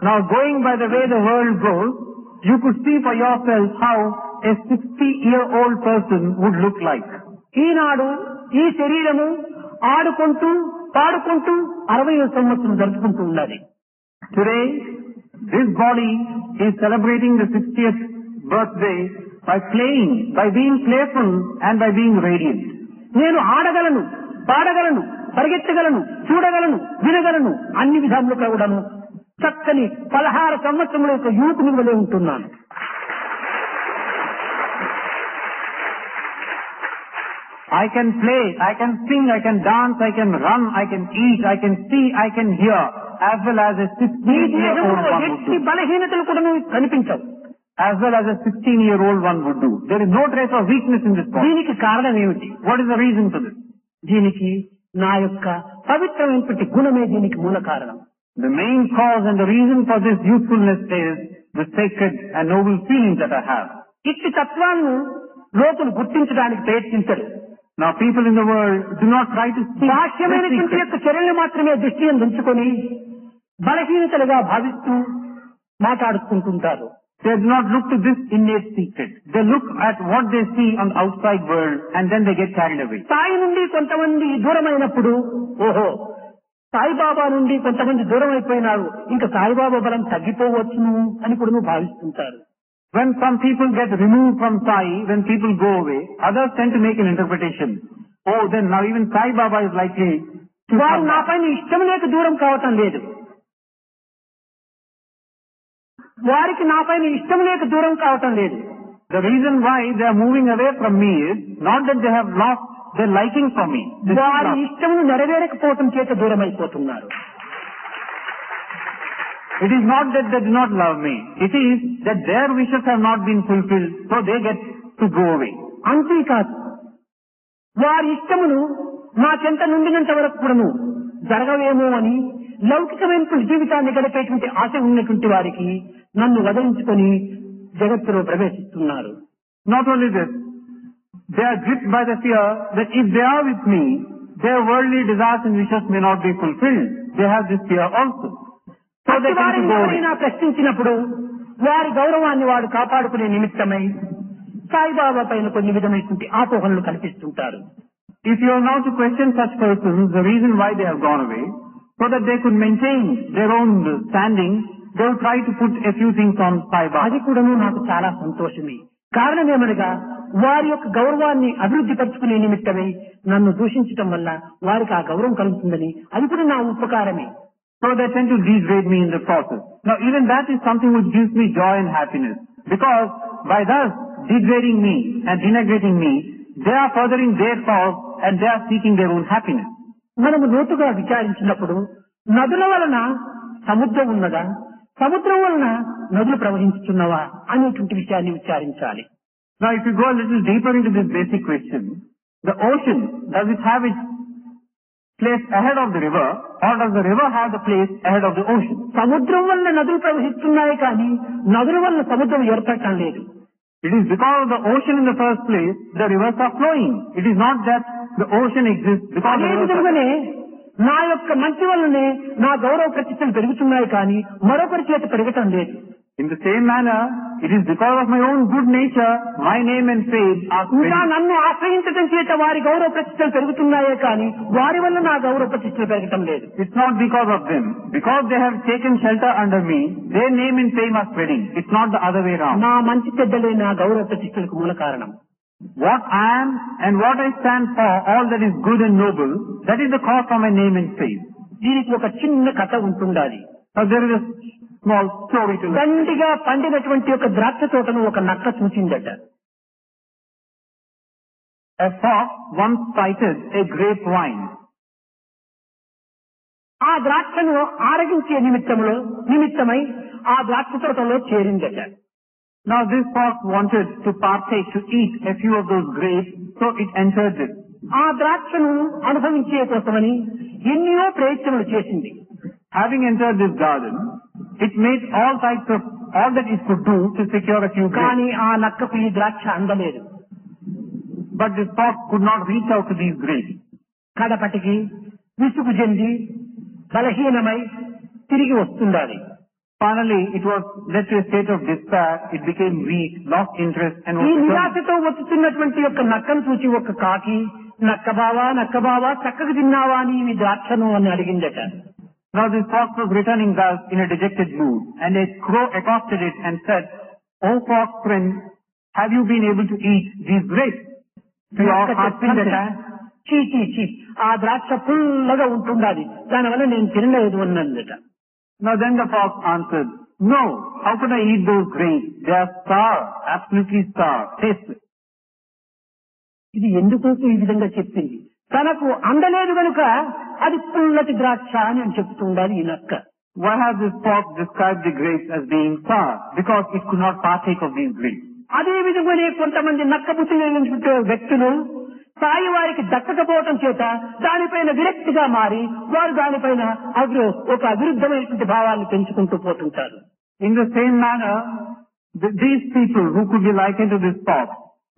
Now going by the way the world goes, you could see for yourself how a 60-year-old person would look like. ఈనాడు ఈ శరీరము ఆడుకుంటూ పాడుకుంటూ 60వ సంవత్సరం జరుపుకుంటూ ఉన్నది. Today, this body is celebrating the 60th birthday by playing, by being playful and by being radiant. నేను ఆడగలను, పాడగలను, పరిగెత్తగలను, చూడగలను, వినగలను, అన్ని విధాలుగా కూడాను చక్కని 16 సంవత్సరముల యొక్క యువకుని వలె ఉంటున్నాను. I can play, I can sing, I can dance, I can run, I can eat, I can see, I can hear, as well as a ఈ 16-year-old దేహంలో one would ఎట్టి do. బలహీనతలు కూడా కనిపించవు. As well as a 16-year-old one would do. There is no trace of weakness in this body. దీనికి కారణం ఏమిటి? What is the reason for this? దీనికి నా యొక్క పవిత్రమైనటువంటి గుణమే దీనికి మూల కారణం. The main cause and the reason for this youthfulness is the sacred and noble feelings that I have. ఇట్టి తత్వాన్ని లోతులు గుర్తించడానికి ప్రయత్నించరు. Now people in the world do not try to see బాహ్యమైనటువంటి this యొక్క secret. చర్యలు మాత్రమే దృష్టి ఉంచుకొని బలహీనతలుగా భావిస్తూ మాట్లాడుకుంటుంటారు. They do not look to this innate secret. They look at what they see on the outside world and then they get carried away. స్థాయి నుండి కొంతమంది దూరమైనప్పుడు ఓహో సాయిబాబా నుండి కొంతమంది దూరం అయిపోయినారు, ఇంకా సాయిబాబా బలం తగ్గిపోవచ్చును అని కూడా నువ్వు భావిస్తుంటారు. When some people get removed from Sai, when people go away, others tend to make an interpretation. Oh, then now even Sai Baba is likely to వారు come నా back. పైన ఇష్టం లేక దూరం కావటం లేదు, వారికి నా పైన ఇష్టం లేక దూరం కావటం లేదు. The reason why they are moving away from me is not that they have lost their liking for me. This is వారి not. ఇష్టం నెరవేరకపోవటం చేత దూరం అయిపోతున్నారు. It is not that they do not love me. It is that their wishes have not been fulfilled, so they get to go away. అంతేకాదు, వారి ఇష్టమును నా చెంత నుండినంత వరకు కూడాను జరగవేమో అని లౌకికమైన జీవితాన్ని గడిపేటువంటి ఆశ ఉన్నటువంటి వారికి నన్ను వదిలించుకొని జగత్తులో ప్రవేశిస్తున్నారు. Not only this, they are gripped by the fear that if they are with me, their worldly desires and wishes may not be fulfilled. They have this fear also. So they tend to వారిని go away. ఎవరైనా ప్రశ్నించినప్పుడు వారి గౌరవాన్ని వాడు కాపాడుకునే నిమిత్తమై సాయిబాబా పైన కొన్ని విధమైనటువంటి ఆపోహనలు కల్పిస్తుంటారు. If you are now to question such persons, the reason why they have gone away, so that they could maintain their own standing, they will try to put a few things on Sai Baba. అది కూడాను నాకు చాలా సంతోషమే. కారణమేమనగా వారి యొక్క గౌరవాన్ని అభివృద్ధి పరుచుకునే నిమిత్తమై నన్ను దూషించటం వల్ల వారికి ఆ గౌరవం కలుగుతుందని అది కూడా నా ఉపకారమే. So they tend to degrade me in the process. Now even that is something which gives me joy and happiness. Because by thus degrading me and denigrating me, they are furthering their cause and they are seeking their own happiness. మనము లోతుగా విచారించినప్పుడు నదుల వలన సముద్రం ఉన్నదా, సముద్రం వలన నదులు ప్రవహించుతున్నవా అనేటువంటి విషయాన్ని విచారించాలి. Now if you go a little deeper into this basic question, the ocean, does it have its place ahead of the river, or does the river have the place ahead of the ocean? సముద్రం వలన నదులు ప్రవహిస్తున్నాయి కానీ నదుల వలన సముద్రం ఏర్పడటం లేదు. It is because of the ocean in the first place, the rivers are flowing. It is not that the ocean exists because అదే the rivers are... విధంగానే నా యొక్క మంచి వల్లనే నా గౌరవ ప్రతిష్టలు పెరుగుతున్నాయి కానీ మరొకరి చేత పెరగటం లేదు. In the same manner, it is because of my own good nature, my name and fame are ఇంకా spreading. నన్ను ఆశ్రయించడం చేత వారి గౌరవ ప్రతిష్టలు పెరుగుతున్నాయే కానీ వారి వల్ల నా గౌరవ ప్రతిష్టలు పెరగటం లేదు. It's not because of them. Because they have taken shelter under me, their name and fame are spreading. It's not the other way around. నా మంచి చెడ్డలే నా గౌరవ ప్రతిష్టలకు మూల కారణం. What I am and what I stand for, all that is good and noble, that is the cause for my name and fame. దీనికి ఒక చిన్న కథ ఉంటుండాలి. Now there is a small story to listen. దండిగా పండినటువంటి ఒక ద్రాక్ష తోటను ఒక నక్క చూసిందట. A fox once sighted a grapevine. ఆ ద్రాక్షను ఆరగించే నిమిత్తమై ఆ ద్రాక్ష తోటలో చేరిందట. Now this fox wanted to partake, to eat a few of those grapes, so it entered it. ఆ ద్రాక్షను అనుభవించే కోసమని ఎన్నో ప్రయత్నములు చేసింది. Having entered this garden, it made all that it could do to secure a few grapes. కానీ ఆ నక్కకు ఈ ద్రాక్ష అందలేదు. But this fox could not reach out to these grapes. కడపటికి విసుగు చెంది బలహీనమై తిరిగి వస్తుండాలి. Finally, it was led to a state of despair. It became weak, lost interest, and ఈ was returned. నిరాశతో వచ్చుతున్నటువంటి యొక్క నక్కను చూసి ఒక కాకి నక్కబావా చక్కగా తిన్నావా అని ఈ ద్రాక్షను అని అడిగిందట. Now this fox was returning thus in a dejected mood, and a crow accosted it and said, "O fox friend, have you been able to eat these grapes to your నక్క heart's చెప్పిందట, content?" చీ ఆ ద్రాక్ష పుల్లగా ఉంటుండాలి, దానివల్ల నేను తినలేదు అన్నదట. Now then the fox answered, "No, how could I eat those grapes? They are sour, absolutely sour, tasteless." ఇది ఎందుకోసం ఈ విధంగా చెప్పింది? తనకు అందలేదు కనుక అది పుల్లటి ద్రాక్ష అని చెప్తూ ఉండాలి ఈ నక్క. Why has this fox described the grapes as being sour? Because it could not partake of these grapes. అదే విధంగానే కొంతమంది నక్క బుద్ధి కలిగినటువంటి వ్యక్తులు సాయి వారికి దక్కకపోవటం చేత దానిపైన విరక్తిగా మారి వారు దానిపైన ఒక అవిరుద్ధమైనటువంటి భావాన్ని పెంచుకుంటూ పోతుంటారు. In the same manner, these people who could be likened to this fox,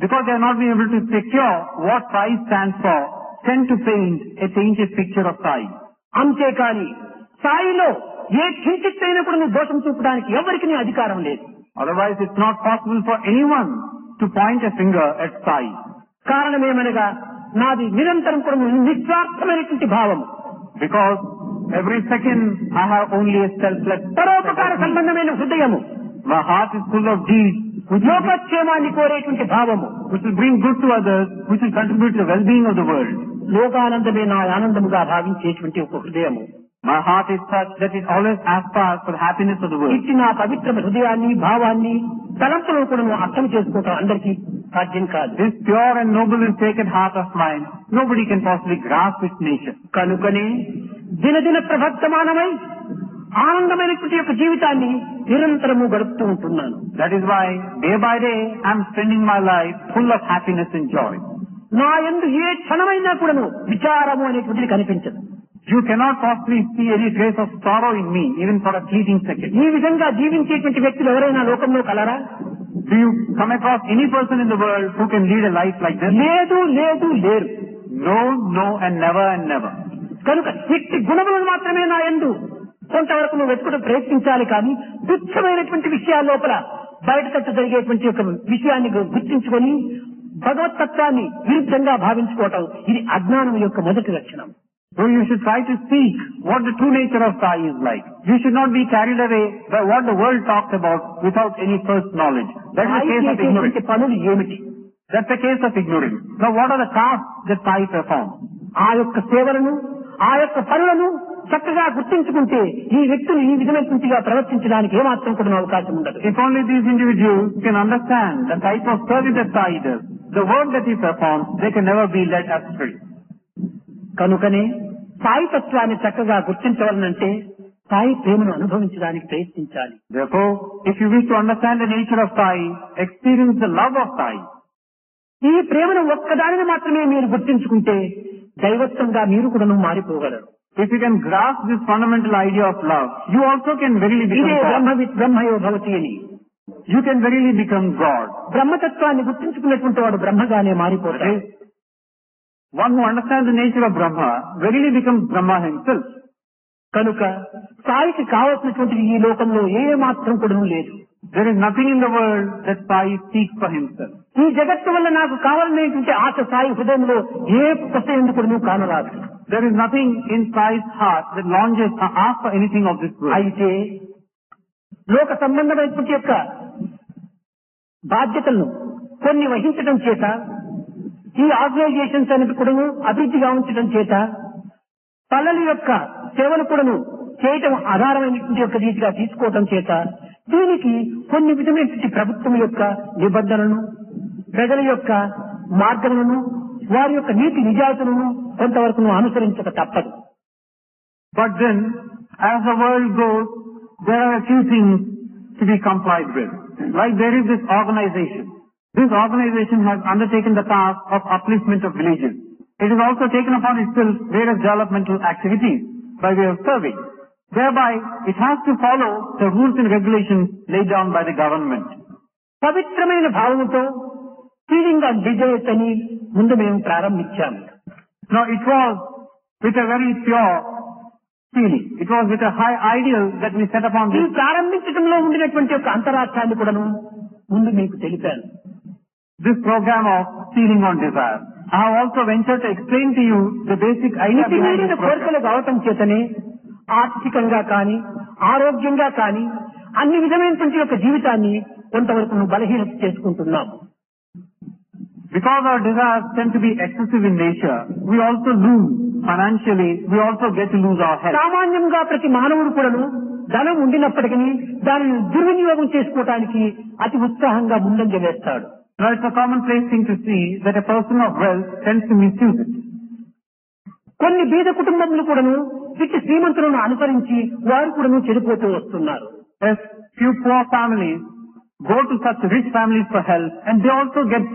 because they are not being able to secure what Sai stands for, tend to paint a tainted picture of Sai. అంతేకాని సాయిలో ఏ కించిత్తైనా కూడా నువ్వు దోషం చూపడానికి ఎవరికి నీ అధికారం లేదు. Otherwise, it's not possible for anyone to point a finger at Sai. కారణమేమనగా నాది నిరంతరం కూడా నిస్వార్థమైనటువంటి భావం. Because Every second I have only a selfless. పరోపకార సంబంధమైన హృదయము. My heart is full of deeds లోకక్షేమాన్ని కోరేటువంటి భావము. which will bring good to others, which will contribute to the well-being of the world. లోకానందమే నా ఆనందముగా భావించేటువంటి ఒక హృదయము. My heart is such that it always aspires for the happiness of the world. ఇట్టి నా పవిత్ర హృదయాన్ని, భావాన్ని, తలంపులను కూడా నువ్వు అర్థం చేసుకోవటం అందరికీ సాధ్యం కాదు. This pure and noble and sacred heart of mine, nobody can possibly grasp its nature. కనుకనే దినదిన ప్రవర్తమానమై ఆనందమైనటువంటి యొక్క జీవితాన్ని నిరంతరము గడుపుతూ ఉంటున్నాను. That is why day by day I am spending my life full of happiness and joy. నా యందు ఏ క్షణమైనా కూడాను విచారము అనేటువంటిది కనిపించదు. You cannot possibly see any trace of sorrow in me, even for a fleeting second. ఈ విధంగా జీవించేటువంటి వ్యక్తులు ఎవరైనా లోకంలో కలరా? Do you come across any person in the world who can lead a life like this? లేదు, లేదు, లేరు. No, no, and never and never. కనుక ఇట్టి గుణములను మాత్రమే నా యందు కొంతవరకు నువ్వు వెతుకుట ప్రయత్నించాలి. కానీ తుచ్చమైనటువంటి విషయాల లోపల బయట తట్టు జరిగేటువంటి ఒక విషయాన్ని గుర్తించుకొని భగవతత్వాన్ని విరుద్ధంగా భావించుకోవటం ఇది అజ్ఞానం యొక్క మొదటి లక్షణం. So you should try to seek what the true nature of Sai is like. You should not be carried away by what the world talks about without any first knowledge. That's the case of ignorance. పనులు ఏమిటి? That's the case of ignorance. Now what are the tasks that Sai performs? ఆ యొక్క సేవలను, ఆ యొక్క పనులను చక్కగా గుర్తించుకుంటే ఈ వ్యక్తులు ఈ విధమైనగా ప్రవర్తించడానికి ఏమాత్రం కూడా అవకాశం ఉండదు. If only these individuals can understand the type of service that Sai does, the work that he performs, they can never be led astray. కనుకనే సాయి తత్వాన్ని చక్కగా గుర్తించవాలంటే సాయి ప్రేమను అనుభవించడానికి ప్రయత్నించాలి. Therefore, if you wish to understand the nature of Sai, experience the love of Sai. ఈ ప్రేమను ఒక్కదానిని మాత్రమే మీరు గుర్తించుకుంటే దైవత్వంగా మీరు కూడా మారిపోగలరు. If you can grasp this fundamental idea of love, you also can verily become ఇదే God. బ్రహ్మయో భవతి అని. You can verily become God. బ్రహ్మతత్వాన్ని గుర్తించుకున్నటువంటి వాడు బ్రహ్మగానే మారిపోతాడు. One who understands the nature of Brahma verily becomes Brahma himself. కనుక సాయికి కావలసినటువంటిది ఈ లోకంలో ఏ మాత్రం కూడా లేదు. There is nothing in the world that Sai seeks for himself. ఈ జగత్తు వల్ల నాకు కావాలనేటువంటి ఆశ సాయి హృదయంలో ఏ కొత్త ఎందుకు కానరాదు. There is nothing in Sai's heart that launches or asks for anything of this world. అయితే లోక సంబంధమైనటువంటి యొక్క బాధ్యతలను కొన్ని వహించడం చేత, ఈ ఆర్గనైజేషన్స్ అనేది కూడా అభివృద్ధిగా ఉంచడం చేత, పల్లెల యొక్క సేవలు కూడా చేయటం ఆధారమైనటువంటి యొక్క రీతిగా తీసుకోవటం చేత దీనికి కొన్ని విధమైనటువంటి ప్రభుత్వం యొక్క నిబంధనలను, ప్రజల యొక్క మార్గములను, వారి యొక్క నీతి నిజాయితీలను కొంతవరకు అనుసరించక తప్పదు. But then, as the world goes, there are a few things to be complied with. Like there is this organization. This organization has undertaken the task of upliftment of villages. It has also taken upon itself various developmental activities by way of serving. Thereby, it has to follow the rules and regulations laid down by the government. పవిత్రమైన భావముతో feeling on desires అని ముందు మేము ప్రారంభించాము. Now, it was with a very pure feeling. It was with a high ideal that we set upon ఈ this. ప్రారంభించడంలో ఉండినటువంటి యొక్క అంతరార్థాన్ని కూడాను ముందు మీకు తెలిపాను. This program of feeling on desire. I have also ventured to explain to you the basic idea మితి behind మీరిన this program. కోరికలు కావటం చేతనే ఆర్థికంగా కానీ, ఆరోగ్యంగా కానీ అన్ని విధమైనటువంటి యొక్క జీవితాన్ని కొంతవరకు బలహీనత చేసుకుంటున్నాం. Because our desires tend to be excessive in nature, we also lose financially, we also get to lose our health. సామాన్యంగా ప్రతి మానవుడు కూడాను ధనం ఉండినప్పటికీ దానిని దుర్వినియోగం చేసుకోవడానికి అతి ఉత్సాహంగా ముందంజ వేస్తాడు. Now it's a commonplace thing to see that a person of wealth tends to misuse it. కొన్ని బీద కుటుంబములు కూడాను ఇట్టి శ్రీమంతులను అనుసరించి వారు కూడాను చెడిపోతూ వస్తున్నారు. As few poor families go to such rich families for help, and they also get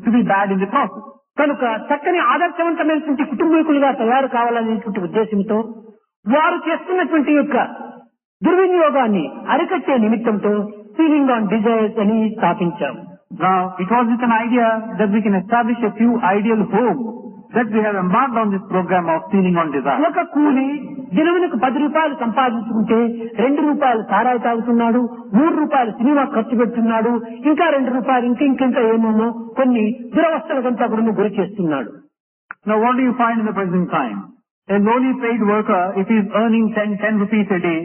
to be bad in the process. కనుక చక్కని ఆదర్శవంతమైనటువంటి కుటుంబీకులుగా తయారు కావాలనేటువంటి ఉద్దేశంతో వారు చేస్తున్నటువంటి యొక్క దుర్వినియోగాన్ని అరికట్టే నిమిత్తంతో ఫీలింగ్ ఆన్ డిజైర్స్ అని స్థాపించాము. Now, it was with an idea that we can establish a few ideal homes that we have embarked on this program of feeling on desire. ఒక కూలి దినమునకు 10 రూపాయలు సంపాదించుకుంటే 2 రూపాయలు సారాయి తాగుతున్నాడు, 3 రూపాయలు సినిమా ఖర్చు పెడుతున్నాడు, ఇంకా 2 రూపాయలు ఇంకా ఏమేమో కొన్ని దురవస్థలకంతా కూడా గురి చేస్తున్నాడు. Now, what do you find in the present time? A lowly paid worker, if he is earning 10 rupees a day,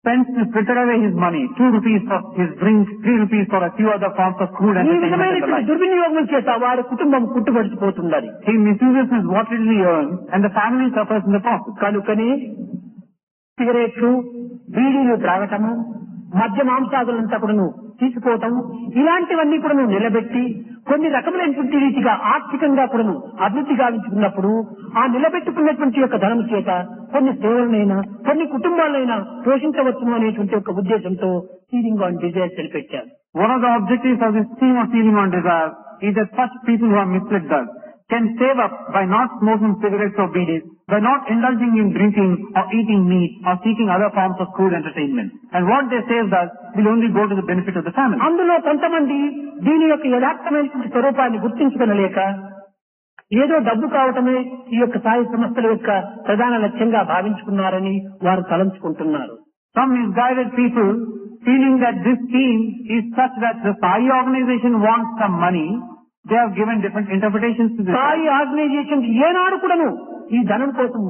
spends to fritter away his money, 2 rupees for his drink, 3 rupees for a few other forms of food ఈ entertainment and the విధమైనటువంటి like. దుర్వినియోగం చేత వారి కుటుంబం కుట్టుబడిపోతున్నది. He misuses his what little he earns and the family suffers in the process. కనుకని సిగరెట్లు, బీడీలు త్రాగటము, మద్య మాంసాదులంతా కూడాను తీసుకోవటం, ఇలాంటివన్నీ కూడాను నిలబెట్టి కొన్ని రకములైనటువంటి రీతిగా ఆర్థికంగా కూడాను అభివృద్ధి గావించుకున్నప్పుడు ఆ నిలబెట్టుకున్నటువంటి యొక్క ధనం చేత కొన్ని సేవలనైనా కొన్ని కుటుంబాలైనా పోషించవచ్చును అనేటువంటి ఒక ఉద్దేశంతో సీలింగ్ ఆన్ డిజైర్ తెలిపెట్టారు. One of the objectives of this scheme of sealing on desire is that such people who are misled thus can save up by not smoking cigarettes or bidis, by not indulging in drinking or eating meat or seeking other forms of crude entertainment. And what they save thus will only go to the benefit of the family. అందులో కొంతమంది దీని యొక్క యథార్థమైనటువంటి స్వరూపాన్ని గుర్తించుకొనలేక ఏదో డబ్బు కావటమే ఈ యొక్క సాయి సంస్థల యొక్క ప్రధాన లక్ష్యంగా భావించుకున్నారని వారు తలంచుకుంటున్నారు. Some misguided people, feeling that this scheme is such that the Sai organization wants some money, they have given different interpretations to this. Sai organisation ఏనాడు కూడాను ఈ ధనం కోసం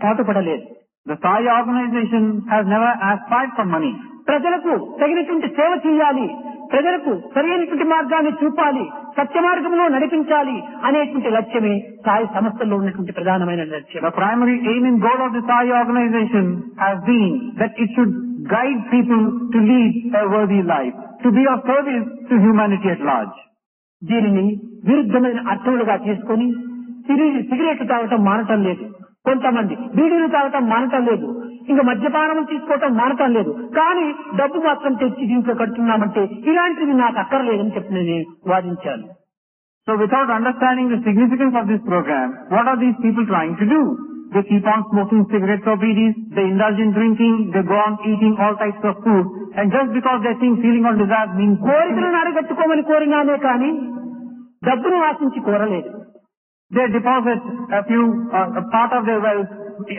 పాటుపడలేదు. The Sai organization has never aspired for money. ప్రజలకు తగినటువంటి సేవ చేయాలి, ప్రజలకు సరైనటువంటి మార్గాన్ని చూపాలి, సత్య మార్గంలో నడిపించాలి అనేటువంటి లక్ష్యమే సాయి సంస్థల్లో ఉన్నటువంటి ప్రధానమైన లక్ష్యం. The primary aim and goal of the Sai organization has been that it should guide people to lead a worthy life, to be of service to humanity at large. దీనిని విరుద్ధమైన అర్థములుగా తీసుకొని సిగరెట్లు తాగటం మానటం లేదు, కొంతమంది బీడీలు తాగటం మానటం లేదు, ఇంకా మద్యపానం తీసుకోవటం మానటం లేదు, కానీ డబ్బు మాత్రం తెచ్చి దీంట్లో కడుతున్నామంటే ఇలాంటివి నాకు అక్కర్లేదని చెప్పి నేను వాదించాను. So without understanding the significance of this program, what are these people trying to do? They keep on smoking cigarettes or bidis, they indulge in drinking, they go on eating all types of food, and just because they think feeling on desire means కోరికలను అడగట్టుకోమని కోరినానే కానీ డబ్బును ఆశించి కోరలేదు. they deposit a part of their wealth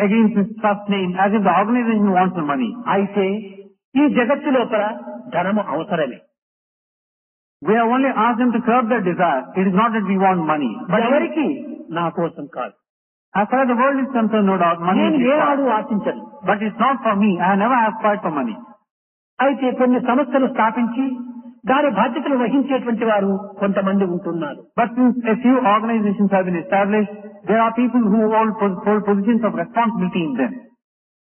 against this trust name as if the organization wants the money. అయితే ఈ జగత్తు లోపల ధనము అవసరమే. We have only asked them to curb their desire. It is not that we want money. But ఎవరికి? నా కోసం కాదు. As far as the world is concerned, no doubt, money నేను is ఏనాడు required. ఆశించను. But it's not for me. I have never aspired for money. అయితే కొన్ని సంస్థలు స్థాపించి దాని బాధ్యతలు వహించేటువంటి వారు కొంతమంది ఉంటున్నారు. But since a few organizations have been established, there are people who hold positions of responsibility in them.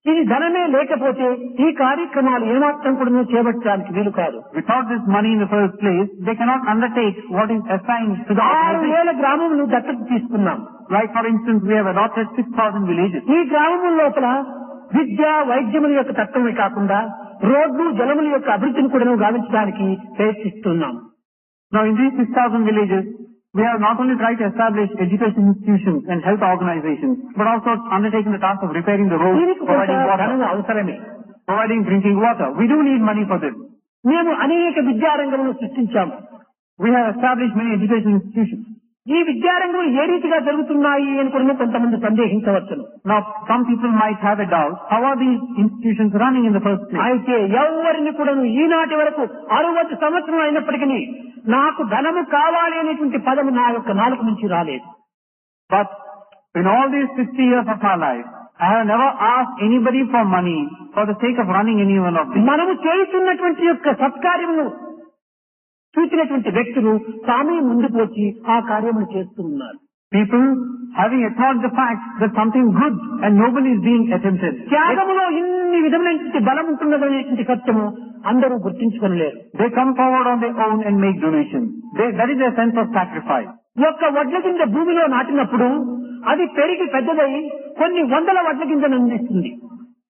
ఇది ధనమే లేకపోతే ఈ కార్యక్రమాలు ఏమాత్రం కూడా చేపట్టడానికి వీలు కాదు. Without this money in the first place, they cannot undertake what is assigned to the organization. 6,000 గ్రామములు దత్తత తీసుకున్నాం. Like for instance, we have adopted 6,000 villages. ఈ గ్రామముల లోపల విద్య వైద్యముల యొక్క తత్వమే కాకుండా రోడ్లు జలముల యొక్క అభివృద్ధిని కూడా గావించడానికి ప్రయత్నిస్తున్నాం. Now in these 6,000 villages, we have not only tried to establish education institutions and health organizations, but also undertaken the task of repairing the roads, దీనికి providing కూడా water, ధనం అవసరమే. providing drinking water. We do need money for this. మేము అనేక విద్యారంగములను సృష్టించాము. We have established many education institutions. ఈ విద్యారంగం ఏ రీతిగా జరుగుతున్నాయి అని కూడా కొంతమంది సందేహించవచ్చును. Now some people might have a doubt, how are these institutions running in the first place? అయితే ఎవరిని కూడా ఈనాటి వరకు 60 సంవత్సరం అయినప్పటికీ నాకు ధనము కావాలి అనేటువంటి పదము నా యొక్క నాలుక నుంచి రాలేదు. But in all these 60 years of my life, I have never asked anybody for money for the sake of running any one of these. మనము చేస్తున్నటువంటి యొక్క సత్కార్యమును చూసినటువంటి వ్యక్తులు తామే ముందుకు వచ్చి ఆ కార్యములు చేస్తూ ఉన్నారు. People having acknowledged the fact that something good and noble is being attempted. త్యాగములో ఇన్ని విధమైనటువంటి బలం ఉంటున్నదనేటువంటి సత్యము అందరూ గుర్తించుకోలేరు. They come forward on their own and make donations. That is their sense of sacrifice. ఒక్క వడ్ల గింజ భూమిలో నాటినప్పుడు అది పెరిగి పెద్దదై కొన్ని వందల వడ్ల గింజను అందిస్తుంది.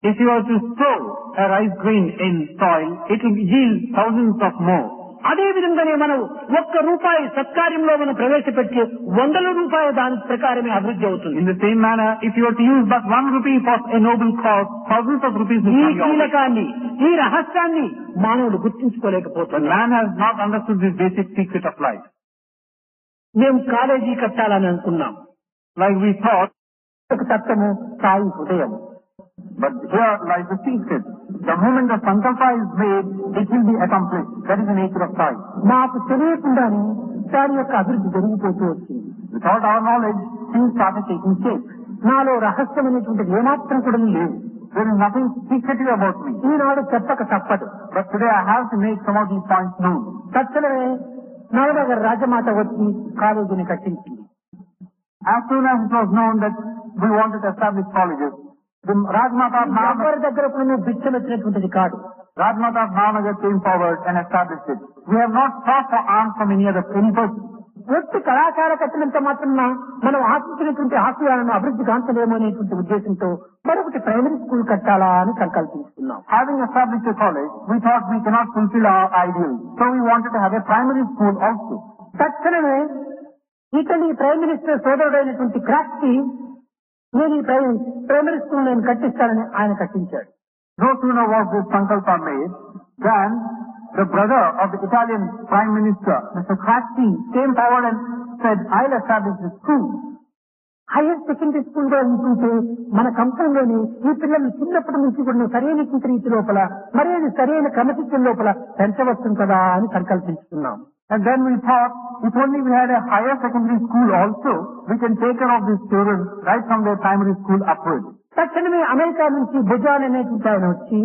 If you are to sow a rice grain in soil, it will yield thousands of more. అదే విధంగానే మనం ₹1 సత్కార్యంలో మనం ప్రవేశపెట్టి ₹100 దాని ప్రకారమే అభివృద్ధి అవుతుంది. In the same manner, if you are to use but ₹1 for a noble cause, thousands of rupees will ఈ come your way. కీలకాన్ని ఈ రహస్యాన్ని మానవుడు గుర్తించుకోలేకపోతున్నాడు. Man has not understood this basic secret of life. మేము కాలేజీ కట్టాలని అనుకున్నాం. Like we thought, ఒక తత్వము సాయి హృదయం. but here lies the secret. The moment the sankalpa is made, it will be accomplished. That is the nature of Sai. మాకు తెలియకుండానే దాని యొక్క అభివృద్ధి జరిగిపోతూ వచ్చింది. Without our knowledge, things started taking shape. నాలో రహస్యం అనేటువంటిది ఏమాత్రం కూడా లేదు. There is nothing secretive about me. ఈనాడు చెప్పక తప్పదు. But today I have to make some of these points known. తక్షణమే నవనగర్ రాజమాత వచ్చి కాలేజీని కట్టించింది. As soon as it was known that we wanted to establish colleges, the Rajmata of Navanagar, ఎవరి దగ్గర కూడా భిక్షం వచ్చినటువంటిది కాదు. Rajmata of Navanagar came forward and established it. We have not sought for alms from any person. ఒట్టి కళాశాల కట్టినంత మాత్రం మనం ఆశించినటువంటి ఆశయాలను అభివృద్ధి కాంచలేము అనేటువంటి ఉద్దేశంతో మరొకటి ప్రైమరీ స్కూల్ కట్టాలా అని సంకల్పించుకున్నాం. Having established a college, we thought we cannot fulfill our ideals. So we wanted to have a primary school also. తక్షణమే ఇటలీ ప్రైమ్ మినిస్టర్ సోదరుడైనటువంటి క్రాక్సీ నేను ఈ ప్రైమరీ స్కూల్ నేను కట్టిస్తానని ఆయన కట్టించాడు. No sooner was this sankalpa made than the brother of the Italian Prime Minister, Mr. Craxi, came forward and said, I'll establish this school. Higher secondary school గా ఉంటుంటే మన కంపెనీలోని ఈ పిల్లలు చిన్నప్పటి నుంచి కూడా సరైన రీతి లోపల సరైన క్రమశిక్షణ లోపల పెంచవచ్చు కదా అని సంకల్పించుకున్నాం. And then we thought, if only we had a higher secondary school also, we can take care of these children right from their primary school upwards. తక్షణమే అమెరికా నుంచి భుజాన్ అనేటువంటి ఆయన వచ్చి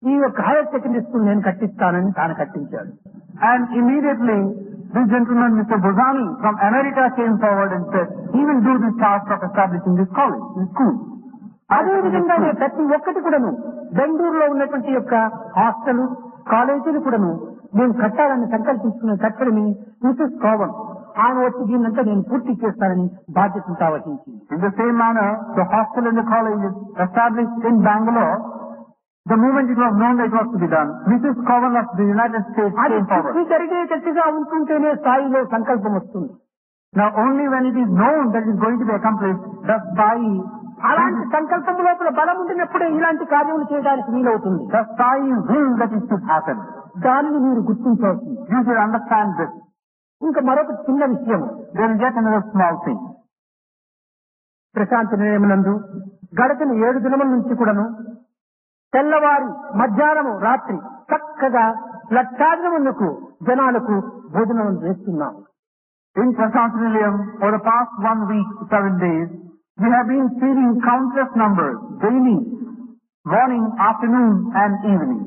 ఈ యొక్క హైయర్ సెకండరీ స్కూల్ నేను కట్టిస్తానని తాను కట్టించాడు. And immediately, this gentleman, Mr. Bozani from America, came forward and said, he will do this task of establishing this college, this school. అదే విధంగానే ప్రతి ఒక్కటి కూడాను బెంగళూరులో ఉన్నటువంటి యొక్క హాస్టల్ కాలేజీలు కూడాను మేము కట్టాలని సంకల్పించుకున్న తక్షణమే మిసెస్ కోవన్ ఆయన వచ్చి దీన్నంతా నేను పూర్తి చేస్తానని బాధ్యత వహించింది. In the same manner, the hostel and the college is established in Bangalore. The moment it was known that it was to be done, Mrs. Cowan of the United States అది came forward. పూర్తి జరిగేటట్టుగా ఉంటుంటేనే స్థాయిలో సంకల్పం వస్తుంది. Now only when it is known that it is going to be accomplished, does Sai, అలాంటి సంకల్పం లోపల బలం ఉండినప్పుడే ఇలాంటి కార్యములు చేయడానికి వీలవుతుంది. does Sai will that it should happen. దానిని మీరు గుర్తించవలసింది. You should understand this. ఇంకా మరొక చిన్న విషయం, There is yet another small thing. Prashanti నిలయమునందు గడచిన 7 దినముల నుంచి కూడాను తెల్లవారి మధ్యాహ్నము రాత్రి చక్కగా లక్షాధికములకు జనాలకు భోజనం చేస్తున్నాం. In Prashanti Nilayam, for the past 1 week, 7 days, we have been feeding countless numbers, daily, morning, afternoon and evening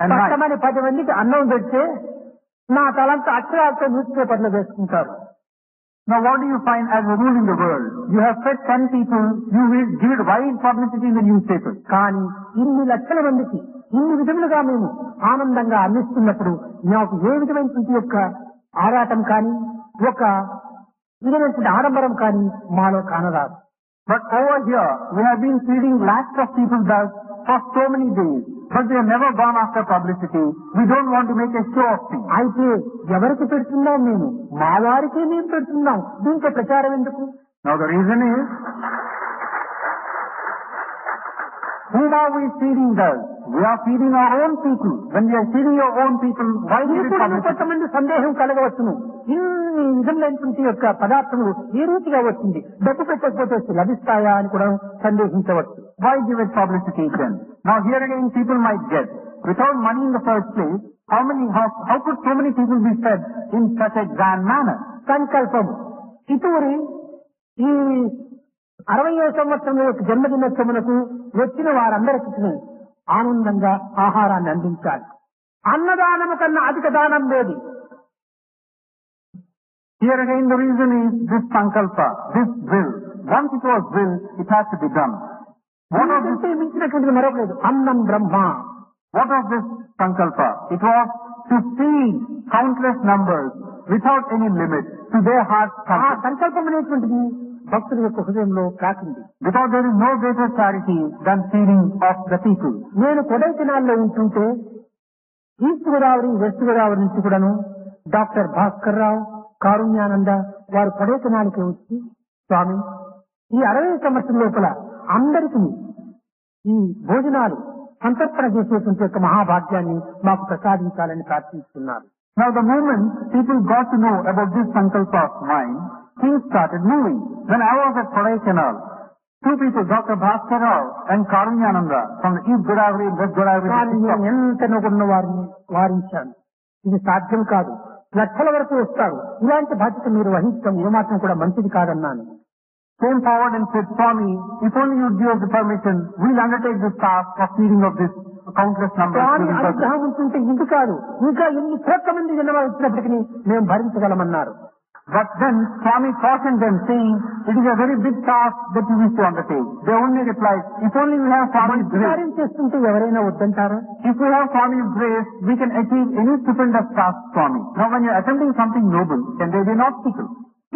and night. కష్టమని 10 మందికి అన్నం పెడితే నా తలంతా అక్షరాలతో న్యూస్ పేపర్లో వేసుకుంటారు. Now what do you find as a rule in the world? You have fed 10 people, you will give it wide publicity in the newspapers. కానీ ఇన్ని లక్షల మందికి ఇన్ని విధములుగా మేము ఆనందంగా అందిస్తున్నప్పుడు నాకు ఏ విధమైనటువంటి యొక్క ఆరాటం కానీ ఒక విధమైనటువంటి ఆడంబరం కానీ మాలో కానరాదు. But over here, we have been feeding lakhs of people thus for so many days. But they have never gone after publicity. We don't want to make a show of things. అయితే ఎవరికి పెడుతున్నాం మేము? మా వారికే మేము పెడుతున్నాం. దీంట్లో ప్రచారం ఎందుకు? Now the reason is, whom are we feeding thus? We are feeding our own people. When we are feeding your own people, why do you publicity? కొంతమంది సందేహం కలగవచ్చును. ఇన్ని విధములైనటువంటి యొక్క పదార్థములు ఏ రీతిగా వచ్చింది, డబ్బు పెట్టకపోతే లభిస్తాయా అని కూడా సందేహించవచ్చు. Why give it publicity then? Now here again people might guess, without money in the first place, how could so many people be fed in such a grand manner? సంకల్పం ఇతూరి ఈ 60వ సంవత్సరం యొక్క జన్మదినోత్సవములకు వచ్చిన వారందరికీ ఆనందంగా ఆహారాన్ని అందించాలి. అన్నదానము కన్నా అధిక దానం లేదు. Here again the reason is this sankalpa, this will. Once it was will, it has to be done. What was this? మించినటువంటిది మరొక లేదు. అన్నం బ్రహ్మ. What was this sankalpa? It was to feed countless numbers without any limit to their heart's ఆ content. సంకల్పం అనేటువంటిది భక్తుల యొక్క హృదయంలో కాకింది. Because there is no greater charity than feeding of the people. నేను కొడైకెనాల్లో ఉంటుంటే ఈస్ట్ గోదావరి వెస్ట్ గోదావరి నుంచి కూడాను డాక్టర్ భాస్కర్ రావు, కారుణ్యానంద వారు కొడైకెనాల్కి వచ్చి, స్వామి ఈ 60 సంవత్సరం లోపల అందరికీ ఈ భోజనాలు సంతర్పణ చేసేటువంటి యొక్క మహాభాగ్యాన్ని మాకు ప్రసాదించాలని ప్రార్థిస్తున్నారు. Now the moment people got to know about this sankalpa of mine, things started moving. When I was at Kodaikanal, 2 people, Dr. Bhaskar Rao and Karunyananda from the East Godavari and West Godavari కానీ districts. నేను ఎంత నొగున్న వారిని వారించాను. ఇది సాధ్యం కాదు, లక్షల వరకు వస్తారు, ఇలాంటి బాధ్యత మీరు వహించడం ఏమాత్రం కూడా మంచిది కాదన్నాను. came forward and said, Swami, if only you give us the permission, we'll undertake this task of feeding of this countless number of Swamy living persons. అనుగ్రహం ఉంటుంటే ఇది కాదు, ఇంకా ఎన్ని కోట్ల మంది జనాలు వచ్చినప్పటికీ మేము భరించగలమన్నారు. But then Swami cautioned them, saying, it is a very big task that you wish to undertake. They only replied, if only we have Swami's grace. కార్యం చేస్తుంటే ఎవరైనా వద్దంటారా? If we have Swami's grace, we can achieve any stupendous task, Swami. Now when you are attempting something noble, can there be an obstacle?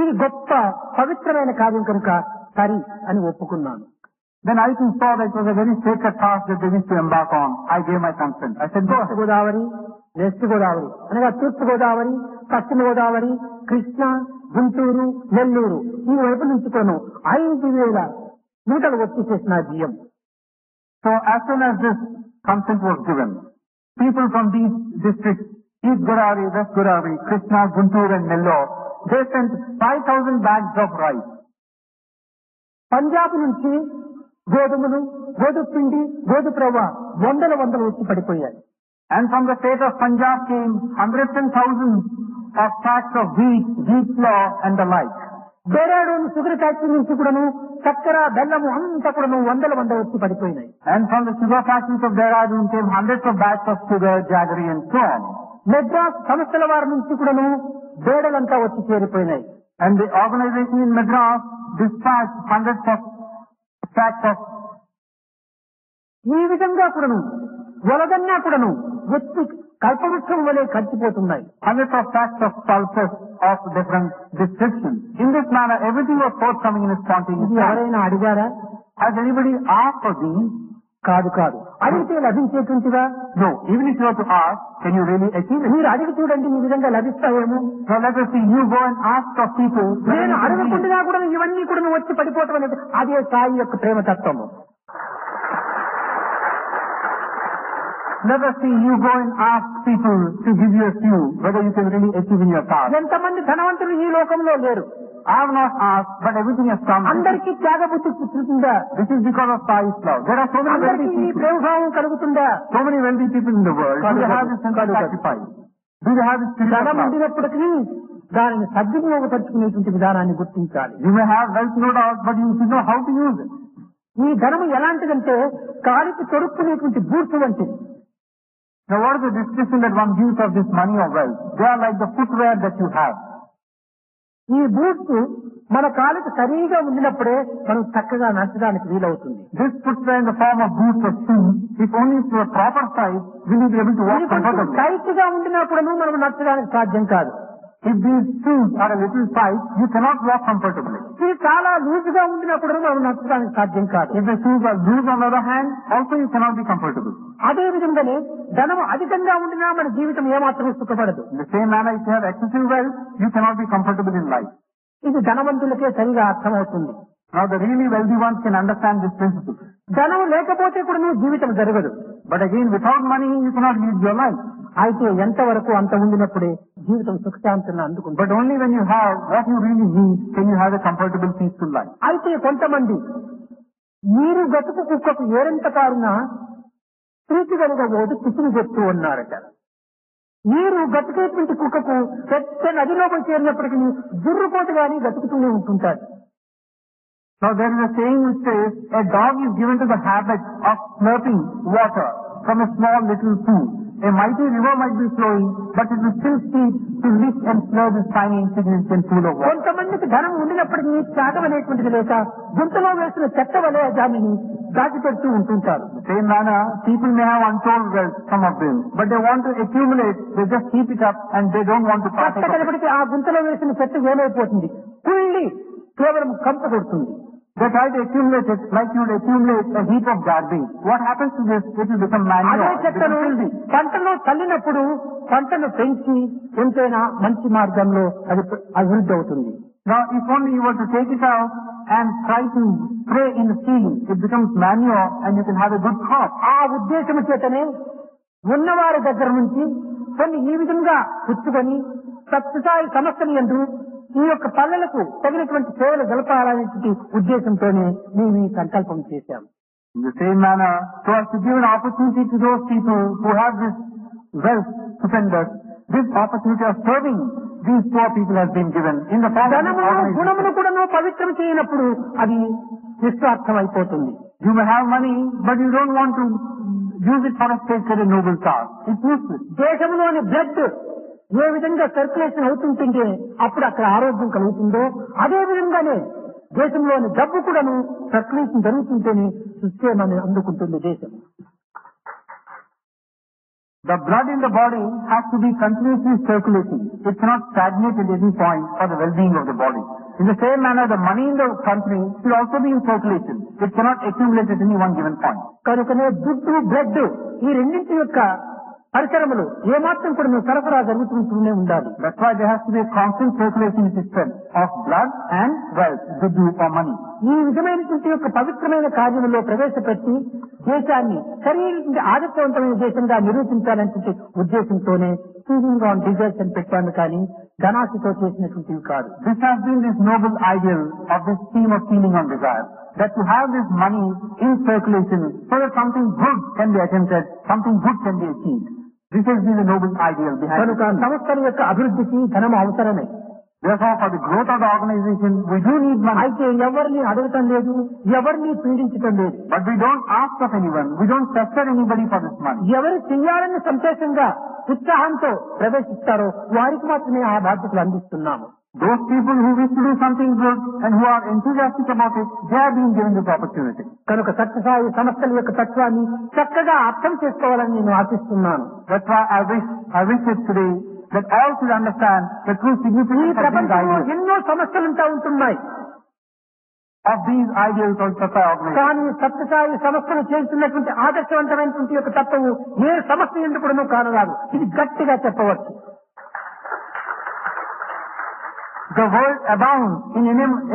ఇది గొప్ప పవిత్రమైన కార్యం కనుక సరి అని ఒప్పుకున్నాను. Then I too saw that it was a very sacred task that they wished to embark on. I gave my consent. I said, go east Godavari, west Godavari అనగా తూర్పు గోదావరి, పశ్చిమ గోదావరి, కృష్ణ, గుంటూరు, నెల్లూరు ఈ వైపు నుంచి కొను 5,000 మూటలు వచ్చి చేసిన బియ్యం. So as soon as this consent was given, people from these districts, East Godavari, West Godavari, Krishna, Guntur and Nellore, they sent 5,000 bags of rice. Punjab నుంచి గోధుమలు, గోధుమ పిండి, గోధుమ రవ్వ వందల వచ్చి పడిపోయాయి. And from the state of Punjab came hundreds and thousands of sacks of wheat flour and the like. Dehradun sugar factory నుంచి కూడాను చక్కెర, బెల్లము అంతా కూడాను వందల వచ్చి పడిపోయినాయి. And from the sugar factories of Dehradun came hundreds of bags of sugar, jaggery and so on. Madras సంస్థల వారి నుంచి కూడాను బేడలంతా వచ్చి చేరిపోయినాయి. And the organization in Madras dispatched hundreds of sacks of. ఈ విధంగా కూడాను వలదన్నా కూడాను వచ్చి కల్పవృక్షం వలె ఖర్చిపోతున్నాయి. Hundreds of sacks of pulses of different descriptions. In this manner, everything was forthcoming in a spontaneous ఇది manner. ఎవరైనా అడిగారా? Has anybody asked for these? కాదు. అడిగితే లభించేటువంటివా? No. Even if you were to ask, can you really achieve it? మీరు అడిగి చూడండి, ఈ విధంగా లభిస్తాయేమో. So let us see, you go and ask of people. నేను అడగకుండా కూడా ఇవన్నీ కూడా వచ్చి పడిపోవటం అనేది అదే సాయి యొక్క ప్రేమతత్వము. Let us see, you go and ask people to give you a clue whether you can really achieve in your task. ఎంతమంది ధనవంతులు ఈ లోకంలో లేరు. I have not asked, but everything has come. అందరికీ త్యాగబుద్ధి పుట్టుతుందా? This is because of Sai's love. There are so many wealthy అందరికీ ఈ people. ప్రేమభావం కలుగుతుందా? So many wealthy people in the world. Do they have this sense of sacrifice? Do they have this spirit of ధనం love? ఉండినప్పటికీ దానిని సద్వినియోగపరుచుకునేటువంటి విధానాన్ని గుర్తించాలి. You may have wealth, no doubt, but you should know how to use it. ఈ ధనము ఎలాంటిదంటే కాలికి తొడుక్కునేటువంటి boots వంటిది. Now what is the description that one gives of this money or wealth? They are like the footwear that you have. ఈ boots మన కాలికి సరిగా ఉండినప్పుడే మనం చక్కగా నడచడానికి వీలవుతుంది. This footwear in the form of boots or shoes, if only to a proper size, will you be able to walk comfortably. Tight గా ఉండినప్పుడు మనం నడచడానికి సాధ్యం కాదు. If these shoes are a little tight, you cannot walk comfortably. ఇది చాలా loose గా ఉండినప్పుడు మనం నడచడానికి సాధ్యం కాదు. If the shoes are loose on the other hand, also you cannot be comfortable. అదే విధంగానే ధనం అధికంగా ఉండినా మన జీవితం ఏమాత్రం సుఖపడదు. In the same manner, if you have excessive wealth, you cannot be comfortable in life. ఇది ధనవంతులకే సరిగా అర్థమవుతుంది. Now the really wealthy ones can understand this principle. ధనం లేకపోతే కూడా నువ్వు జీవితం జరగదు. But again, without money, you cannot lead your life. అయితే ఎంతవరకు అంత ఉండినప్పుడే జీవితం సుఖశాంతిని అందుకుంటుంది. But only when you have what you really need, can you have a comfortable, peaceful life. అయితే కొంతమంది మీరు గతుకు కుక్కకు ఏరంత కారినా ప్రీతిగలుగా ఓటు పిచ్చిని చెప్తూ ఉన్నారట. మీరు గతుకేటువంటి కుక్కకు పెద్ద నదిలోపల చేరినప్పటికీ జుర్రుపోటు గాని గతుకుతూనే ఉంటుంటాడు. Now there is a saying which says, a dog is given to the habit of slurping water from a small little pool. A mighty river might be flowing, but it will still seek to lick and slurp this tiny insignificant pool of water. కొంతమందికి ధనం ఉండినప్పటికీ త్యాగం అనేటువంటిది లేక గుంతలో వేసిన చెత్త వలె దానిని దాచిపెడుతూ ఉంటుంటారు. The same manner, people may have untold wealth, some of them, but they want to accumulate, they just keep it up and they don't want to pass చెత్త it on. కనబడితే ఆ గుంతలో వేసిన చెత్త ఏమైపోతుంది? కుళ్ళి కేవలం కంప కొడుతుంది. They try to accumulate it like you would accumulate a heap of garbage. What happens to this? It will become అదే manure. చెత్తను పంటలో చల్లినప్పుడు పంటను పెంచి ఎంతైనా మంచి మార్గంలో అది అభివృద్ధి అవుతుంది. Now, if only you were to take it out and try to spray in the field, it becomes manure and you can have a good crop. ఆ ఉద్దేశం చేతనే ఉన్నవారి దగ్గర నుంచి కొన్ని ఈ విధంగా పుచ్చుకొని సత్యసాయి సంస్థలు యందు ఈ యొక్క పల్లెలకు తగినటువంటి సేవలు జలపాలనేటువంటి ఉద్దేశంతోనే మేము ఈ సంకల్పం చేశాం. In the same manner, so as to give an opportunity to those people who have this wealth to send us, this opportunity of serving these poor people has been given in the form of ధనమును organization. గుణమును కూడా పవిత్రం చేయనప్పుడు అది నిస్వార్థం అయిపోతుంది. You may have money, but you don't want to use it for a sacred and noble cause. It's useless. దేశంలోని blood ఏ విధంగా circulation అవుతుంటే అప్పుడు అక్కడ ఆరోగ్యం కలుగుతుందో అదే విధంగానే దేశంలోని డబ్బు కూడాను సర్క్యులేషన్ జరుగుతుంటేనే సుస్థిరమని అందుకుంటుంది దేశం. The blood in the body has to be continuously circulating. It cannot stagnate at any point for the well-being of the body. In the same manner, the money in the country should also be in circulation. It cannot accumulate at any one given point. కనుకనే దుడ్డు blood ఈ రెండింటి యొక్క పరికరములు ఏమాత్రం కూడా సరఫరా జరుగుతుంటూనే ఉండాలి. That's why there has to be a constant circulation system of blood and wealth, due for money. ఈ విధమైనటువంటి యొక్క పవిత్రమైన కార్యములో ప్రవేశపెట్టి దేశాన్ని సరైనటువంటి ఆదర్శవంతమైన దేశంగా నిరూపించాలనే ఉద్దేశంతోనే ఫీడింగ్ ఆన్ డిజైర్స్ అని పెట్టాను కానీ ధనాశతో చేసినటువంటివి కాదు. This has been this noble ideal of this theme of feeding on desire. That to have this money in circulation so that something good can be attempted, something good can be achieved. This has been the noble ideal behind it. కనుక సంస్థల యొక్క అభివృద్ధికి ధనం అవసరమే. Therefore, for the growth of the organization, we do need money. అయితే ఎవరిని అడగటం లేదు, ఎవరిని పీడించటం లేదు. But we don't ask of anyone. We don't pester anybody for this money. ఎవరు చెయ్యాలని సంతోషంగా ఉత్సాహంతో ప్రవేశిస్తారో వారికి మాత్రమే ఆ బాధ్యతలు అందిస్తున్నాము. Those people who wish to do something good and who are enthusiastic about it, they are being given this opportunity. కనుక సత్యసాయి సంస్థల యొక్క తత్వాన్ని చక్కగా అర్థం చేసుకోవాలని నేను ఆశిస్తున్నాను. That's why I wish it today that all should understand the true ఈ significance of these ప్రపంచంలో ideals. ఎన్నో సమస్యలుంటా ఉంటున్నాయి. Of these ideals of Satsai organization. కానీ సత్యసాయి సంస్థను చేస్తున్నటువంటి ఆదర్శవంతమైనటువంటి యొక్క తత్వము ఏ సమస్య ఎందుకు కూడా కానరాదు. ఇది గట్టిగా చెప్పవచ్చు. The world abounds in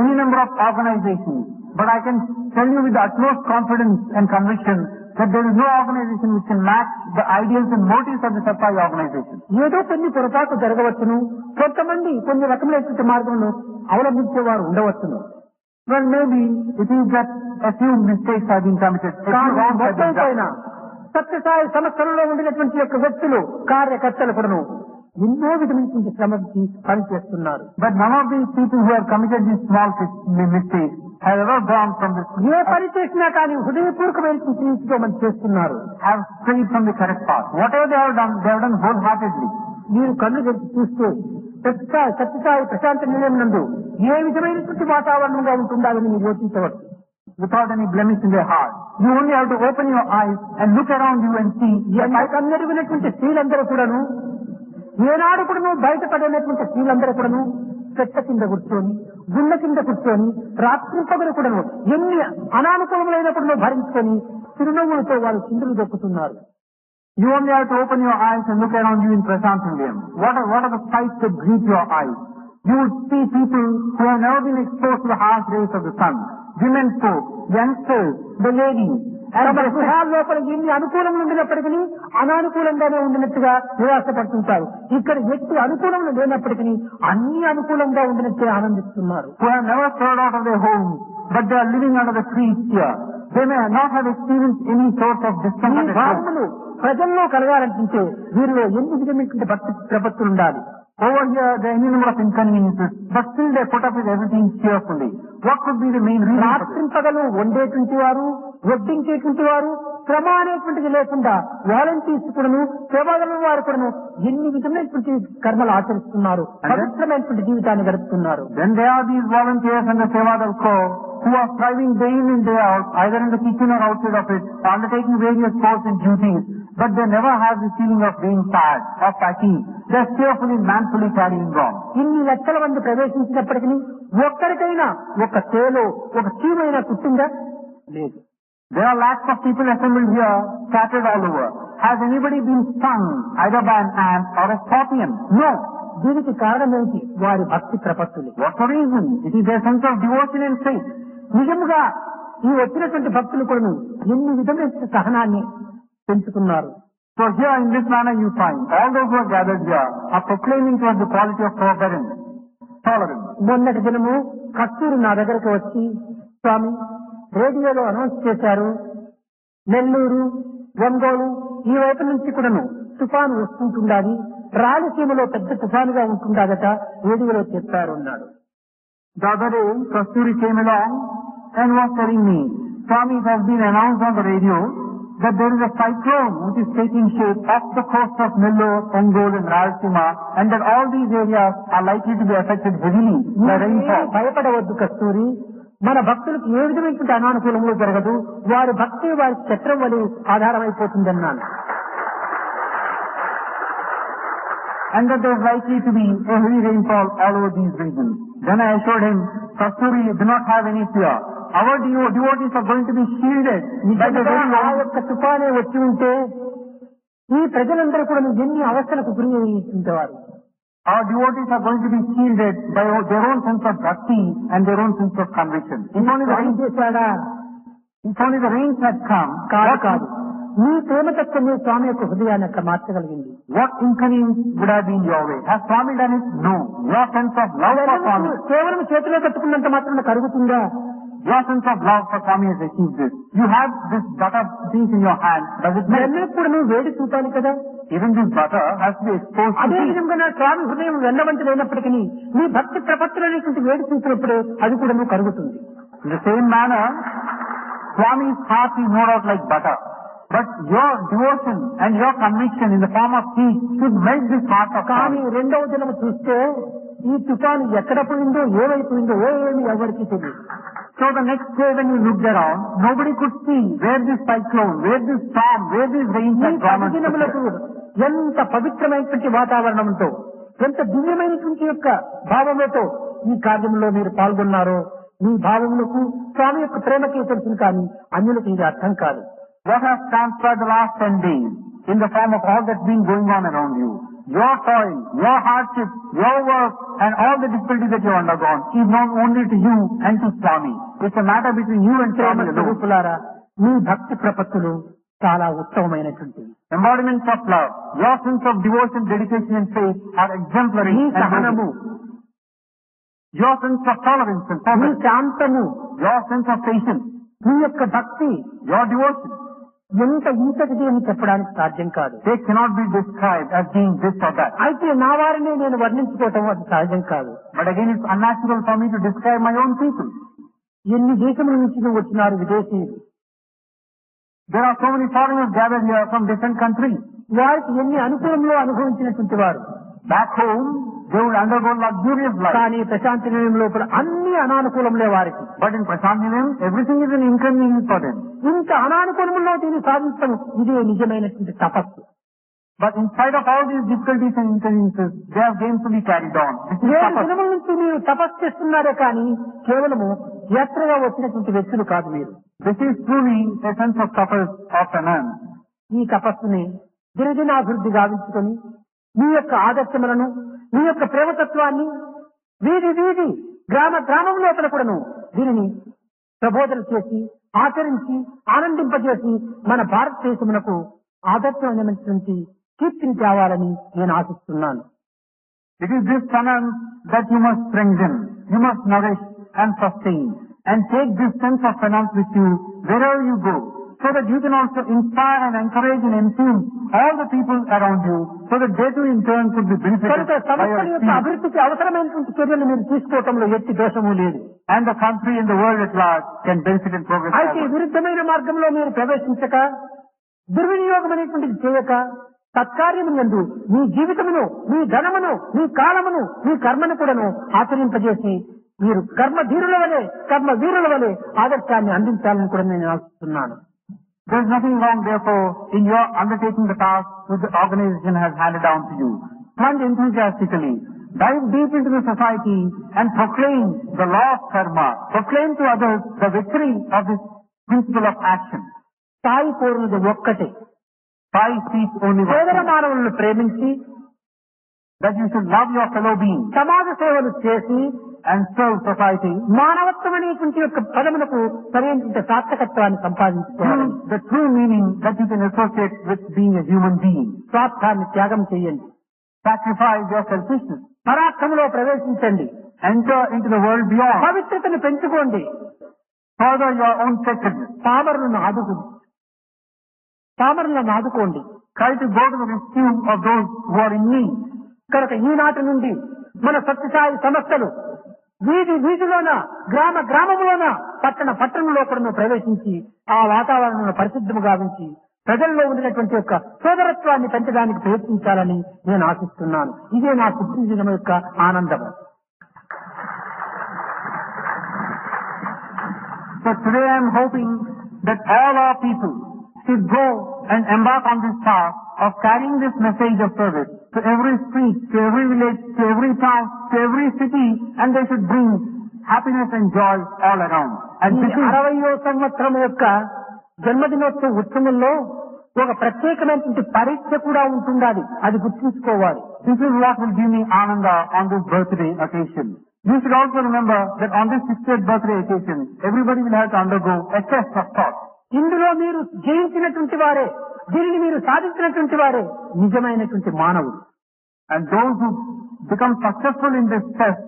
any number of organizations, but I can tell you with the utmost confidence and conviction that there is no organization which can match the ideals and motives of the Satsai organization. ఏదో కొన్ని పొరపాటు జరగవచ్చును, కొంతమంది కొన్ని రకములైనటువంటి మార్గంలో అవలంబించేవారు ఉండవచ్చును. Well, maybe it is that a few mistakes have been committed. A few కానీ wrongs have been మొత్తం పైన done. సత్యసాయి సంస్థలలో ఉండినటువంటి యొక్క వ్యక్తులు కార్యకర్తలు కూడాను ఎన్నో విధమైనటువంటి శ్రమకి పనిచేస్తున్నారు. But none of these people who have committed these small mistakes have ever gone from this, ఏ పని చేసినా కానీ హృదయపూర్వకమైనటువంటి రీతితో మనం చేస్తున్నారు. have strayed from the correct path. Whatever they have done wholeheartedly. మీరు కళ్ళు తెరిచి చూస్తే సత్యసాయి ప్రశాంత నిలయం నందు ఏ విధమైనటువంటి వాతావరణంగా ఉంటుండాలని మీరు యోచించవచ్చు. Without any blemish in their heart. You only have to open your eyes and look around you and see. కన్నెరిగినటువంటి స్త్రీలందరూ కూడాను ఏనాడు కూడాను బయటపడినటువంటి స్త్రీలందరూ కూడాను చెట్ల కింద కూర్చొని గుండె కింద కూర్చొని రాత్రి పగలు కూడాను ఎన్ని అనానుకూలములైనప్పుడు భరించుకొని చిరునవ్వులతో వాళ్ళు చిందులు దొక్కుతున్నారు. You only have to open your eyes and look around you in Prasantham. What are the sights that greet your eyes? You would see people who have never been exposed to the harsh rays of the sun. Women folk, youngsters, the ladies. తమ గృహాల లోపల ఎన్ని అనుకూలంగా ఉండినప్పటికీ అనానుకూలంగానే ఉండినట్టుగా నిరాశపడుతుంటారు. ఇక్కడ ఎట్టి అనుకూలంగా లేనప్పటికీ అన్ని అనుకూలంగా ఉండినట్టే ఆనందిస్తున్నారు. Who have never stirred out of their homes, but they are living under the trees here. They may not have experienced any sort of ఈ discomfort at home. భావములు ప్రజల్లో కలగాలంటే వీరిలో ఎన్ని విధమైనటువంటి భక్తి ప్రపత్తులు ఉండాలి. Over here, there are any number of inconveniences, but still they put up with everything cheerfully. What could be the main reason for this? రాత్రి పగలు వండేటువంటి వారు, వడ్డించేటువంటి వారు, శ్రమ అనేటువంటిది లేకుండా వాలంటీర్స్ కూడాను, సేవల వారు కూడాను ఎన్ని విధమైనటువంటి కర్మలు ఆచరిస్తున్నారు, పవిత్రమైనటువంటి జీవితాన్ని గడుపుతున్నారు. Then there are these volunteers and the Sevadal Corps who are striving day in and day out, either in the kitchen or outside of it, undertaking various chores and duties, but they never have the feeling of being tired or fatigued. They are cheerfully, manfully carrying on. ఇన్ని లక్షల మంది ప్రవేశించినప్పటికీ ఒక్కరికైనా ఒక చేలో ఒక చీమైనా కుట్టిందా? లేదు. There are lakhs of people assembled here, scattered all over. Has anybody been stung either by an ant or a scorpion? No. దీనికి కారణం ఏంటి? వారి భక్తి ప్రపత్తులు. What's the reason? It is their sense of devotion and faith. నిజముగా ఈ వచ్చినటువంటి భక్తులు కూడా ఎన్ని విధమైన సహనాన్ని పెంచుకున్నారు. So here in this manner you find all those who are gathered here are proclaiming to us the quality of forbearance, tolerance. మొన్నటి దినము కస్తూరి నా దగ్గరకు వచ్చి, స్వామి రేడియోలో అనౌన్స్ చేశారు, నెల్లూరు, ఒంగోలు ఈ వైపు నుంచి కూడాను తుఫాను వస్తుంటుండాలి, రాయలసీమలో పెద్ద తుఫానుగా ఉంటుందాగట రేడియోలో చెప్పారు అన్నాడు. The other day, Kasturi came along and was telling me, Swami, it has been announced on the radio that there is a cyclone which is taking shape off the coast of Nellore, Ongole and Rayalaseema, and that all these areas are likely to be affected heavily by rainfall. భయపడవద్దు కస్తూరి, మన భక్తులకు ఏ విధమైనటువంటి అనానుకూలంలో జరగదు, వారి భక్తి వారి చక్రం వలె ఆధారమైపోతుందన్నాను. And that there is likely to be a heavy rainfall all over these regions. Then I assured him, Kasturi, do not have any fear. Our devotees are going to be shielded by the very ఆ యొక్క తుఫానే వచ్చి ఉంటే ఈ ప్రజలందరూ కూడా ఎన్ని అవస్థలకు గురి అయ్యేవారు. Our devotees are going to be shielded by their own sense of bhakti and their own sense of conviction. If only the rains had come, కాదు నీ ప్రేమతత్వమే స్వామి యొక్క హృదయాన్ని అక్కడ మార్చగలిగింది. what inconvenience would have been your way? Has Swami done it? No. Your sense of love for Swami. కేవలం చేతిలో కట్టుకున్నంత మాత్రం కరుగుతుందా? Your sense of love for Swami has achieved this. You have this butter piece in your hand. Does it melt? ఎప్పుడు నువ్వు వేడి చూపాలి కదా. Even this butter has to be exposed to అదే heat. విధంగా నా స్వామి హృదయం వెన్నవంతులైనప్పటికీ నీ భక్తి ప్రపత్తులనేటువంటి వేడి చూసినప్పుడే అది కూడా నువ్వు కరుగుతుంది. In the same manner, Swami's heart is no doubt like butter. But your devotion and your conviction in the form of heat should melt this heart of కానీ Swami. రెండవ దినం చూస్తే ఈ తుఫాను ఎక్కడ పోయిందో ఏమైపోయిందో ఏమీ ఎవరికి తెలియదు. So the next day when you looked around, nobody could see where this cyclone, where this storm, where these rains ఈ had gone. 10 దినములకు ఎంత పవిత్రమైనటువంటి వాతావరణంతో ఎంత దివ్యమైనటువంటి యొక్క భావములతో ఈ కార్యంలో మీరు పాల్గొన్నారో మీ భావములకు స్వామి యొక్క ప్రేమకే తెలుసు కానీ అన్యులకు ఇది అర్థం కాదు. What has transpired the last 10 days in the form of all that's been going on around you, your toil, your hardship, your work, and all the difficulties that you have undergone is known only to you and to Swami. It's a matter between you and Swami alone. స్వరూపులారా, మీ భక్తి ప్రపత్తులు చాలా ఉత్తమమైనటువంటివి. Embodiments of love, your sense of devotion, dedication and faith are exemplary me and సహనము, noble. Your sense of tolerance and me tolerance, శాంతము, your sense of patience, మీ యొక్క భక్తి your devotion, ఎంత ఇంతటిది అని చెప్పడానికి సాధ్యం కాదు. they cannot be described as being this or that. అయితే నా వారిని నేను వర్ణించుకోవటం అది సహజం కాదు. But again, it's unnatural for me to describe my own people. ఎన్ని దేశముల నుంచి వచ్చినారు విదేశీయులు, There are so many foreigners gathered here from different countries. వారికి ఎన్ని అనుకూలంలో అనుభవించినటువంటి వారు. Back home, they would undergo luxurious life. కానీ ప్రశాంతి నిలయం లోపల అన్ని అనానుకూలంలో వారికి. But in Prashant Nilayam, everything is an inconvenience for them. ఇంత అనానుకూలంలో దీన్ని సాధించడం ఇదే నిజమైనటువంటి తపస్సు. But in spite of all these difficulties and inconveniences, they are gainfully carried on. This is 7 tapas. దినముల నుంచి మీరు తపస్సు చేస్తున్నారే కానీ కేవలము యాత్రగా వచ్చినటువంటి వ్యక్తులు కాదు మీరు. This is truly a sense of tapas of penance. ఈ తపస్సుని దినదినాభివృద్ధి గావించుకొని మీ యొక్క ఆదర్శములను మీ యొక్క ప్రేమతత్వాన్ని వీధి వీధి గ్రామ గ్రామం లోపల కూడాను దీనిని ప్రబోధన చేసి ఆచరించి ఆనందింపజేసి మన భారతదేశమునకు ఆదర్శమైనటువంటి కీర్తిని తేవాలని నేను ఆశిస్తున్నాను. It is this penance that you must strengthen, you must nourish and sustain, and take this sense of penance with you wherever you go, so that you can also inspire and encourage and influence all the people around you, so that they too in turn could be benefited కనుక by your సంస్థల యొక్క experience. అభివృద్ధికి అవసరమైనటువంటి చర్యలు మీరు తీసుకోవటంలో ఎట్టి దోషము లేదు. And the country and the world at large can benefit and progress. అయితే forward. విరుద్ధమైన మార్గంలో మీరు ప్రవేశించక దుర్వినియోగం అనేటువంటిది చేయక తత్కార్యమునందు మీ జీవితమును మీ ధనమును మీ కాలమును మీ కర్మను కూడాను ఆచరింపజేసి మీరు కర్మధీరుల వలె కర్మ వీరుల వలె ఆదర్శాన్ని అందించాలని కూడా నేను ఆశిస్తున్నాను. There is nothing wrong, therefore, in your undertaking the task which the organization has handed down to you. Plunge enthusiastically, dive deep into the society and proclaim the law of karma. Proclaim to others the victory of this principle of action. స్థాయి కోరినది ఒక్కటే, Sai seeks only సోదర one, మానవులను ప్రేమించి that you should love your fellow beings సమాజ సేవలు చేసి and serve society. మానవత్వం అనేటువంటి యొక్క పదములకు సరైన సార్థకత్వాన్ని సంపాదించుకోవాలి. The true meaning that you can associate with being a human being. స్వార్థాన్ని త్యాగం చేయండి, Sacrifice your selfishness. పరార్థములో ప్రవేశించండి, Enter into the world beyond. పవిత్రతను పెంచుకోండి, Further your own sacredness. పామరులను ఆదుకోండి. Try to go to the rescue of those who are in need. కనుక ఈనాటి నుండి మన సత్యసాయి సంస్థలు వీధిలోన గ్రామంలోన పట్టణంలో కూడా ప్రవేశించి ఆ వాతావరణాన్ని పరిశుద్ధము గావించి ప్రజల్లో ఉన్నటువంటి యొక్క సోదరత్వాన్ని పెంచడానికి ప్రయత్నించాలని నేను ఆశిస్తున్నాను. ఇదే నా పుట్టినదినం యొక్క ఆనందము. So today I am hoping that all our people should go and embark on this path of carrying this message of service to every street, to every village, to every town, to every city, and they should bring happiness and joy all around. And ఈ 60వ సంవత్సరం యొక్క జన్మదినోత్సవ ఉత్సవంలో ఒక ప్రత్యేకమైనటువంటి పరీక్ష కూడా ఉంటుండాలి. అది గుర్తుంచుకోవాలి. This is what will give me ananda on this birthday occasion. You should also remember that on this 60th birthday occasion, everybody will have to undergo a test of thought. ఇందులో మీరు జయించినటువంటి వారే, దీనిని మీరు సాధించినటువంటి వారే నిజమైనటువంటి మానవుడు. And those who become successful in this test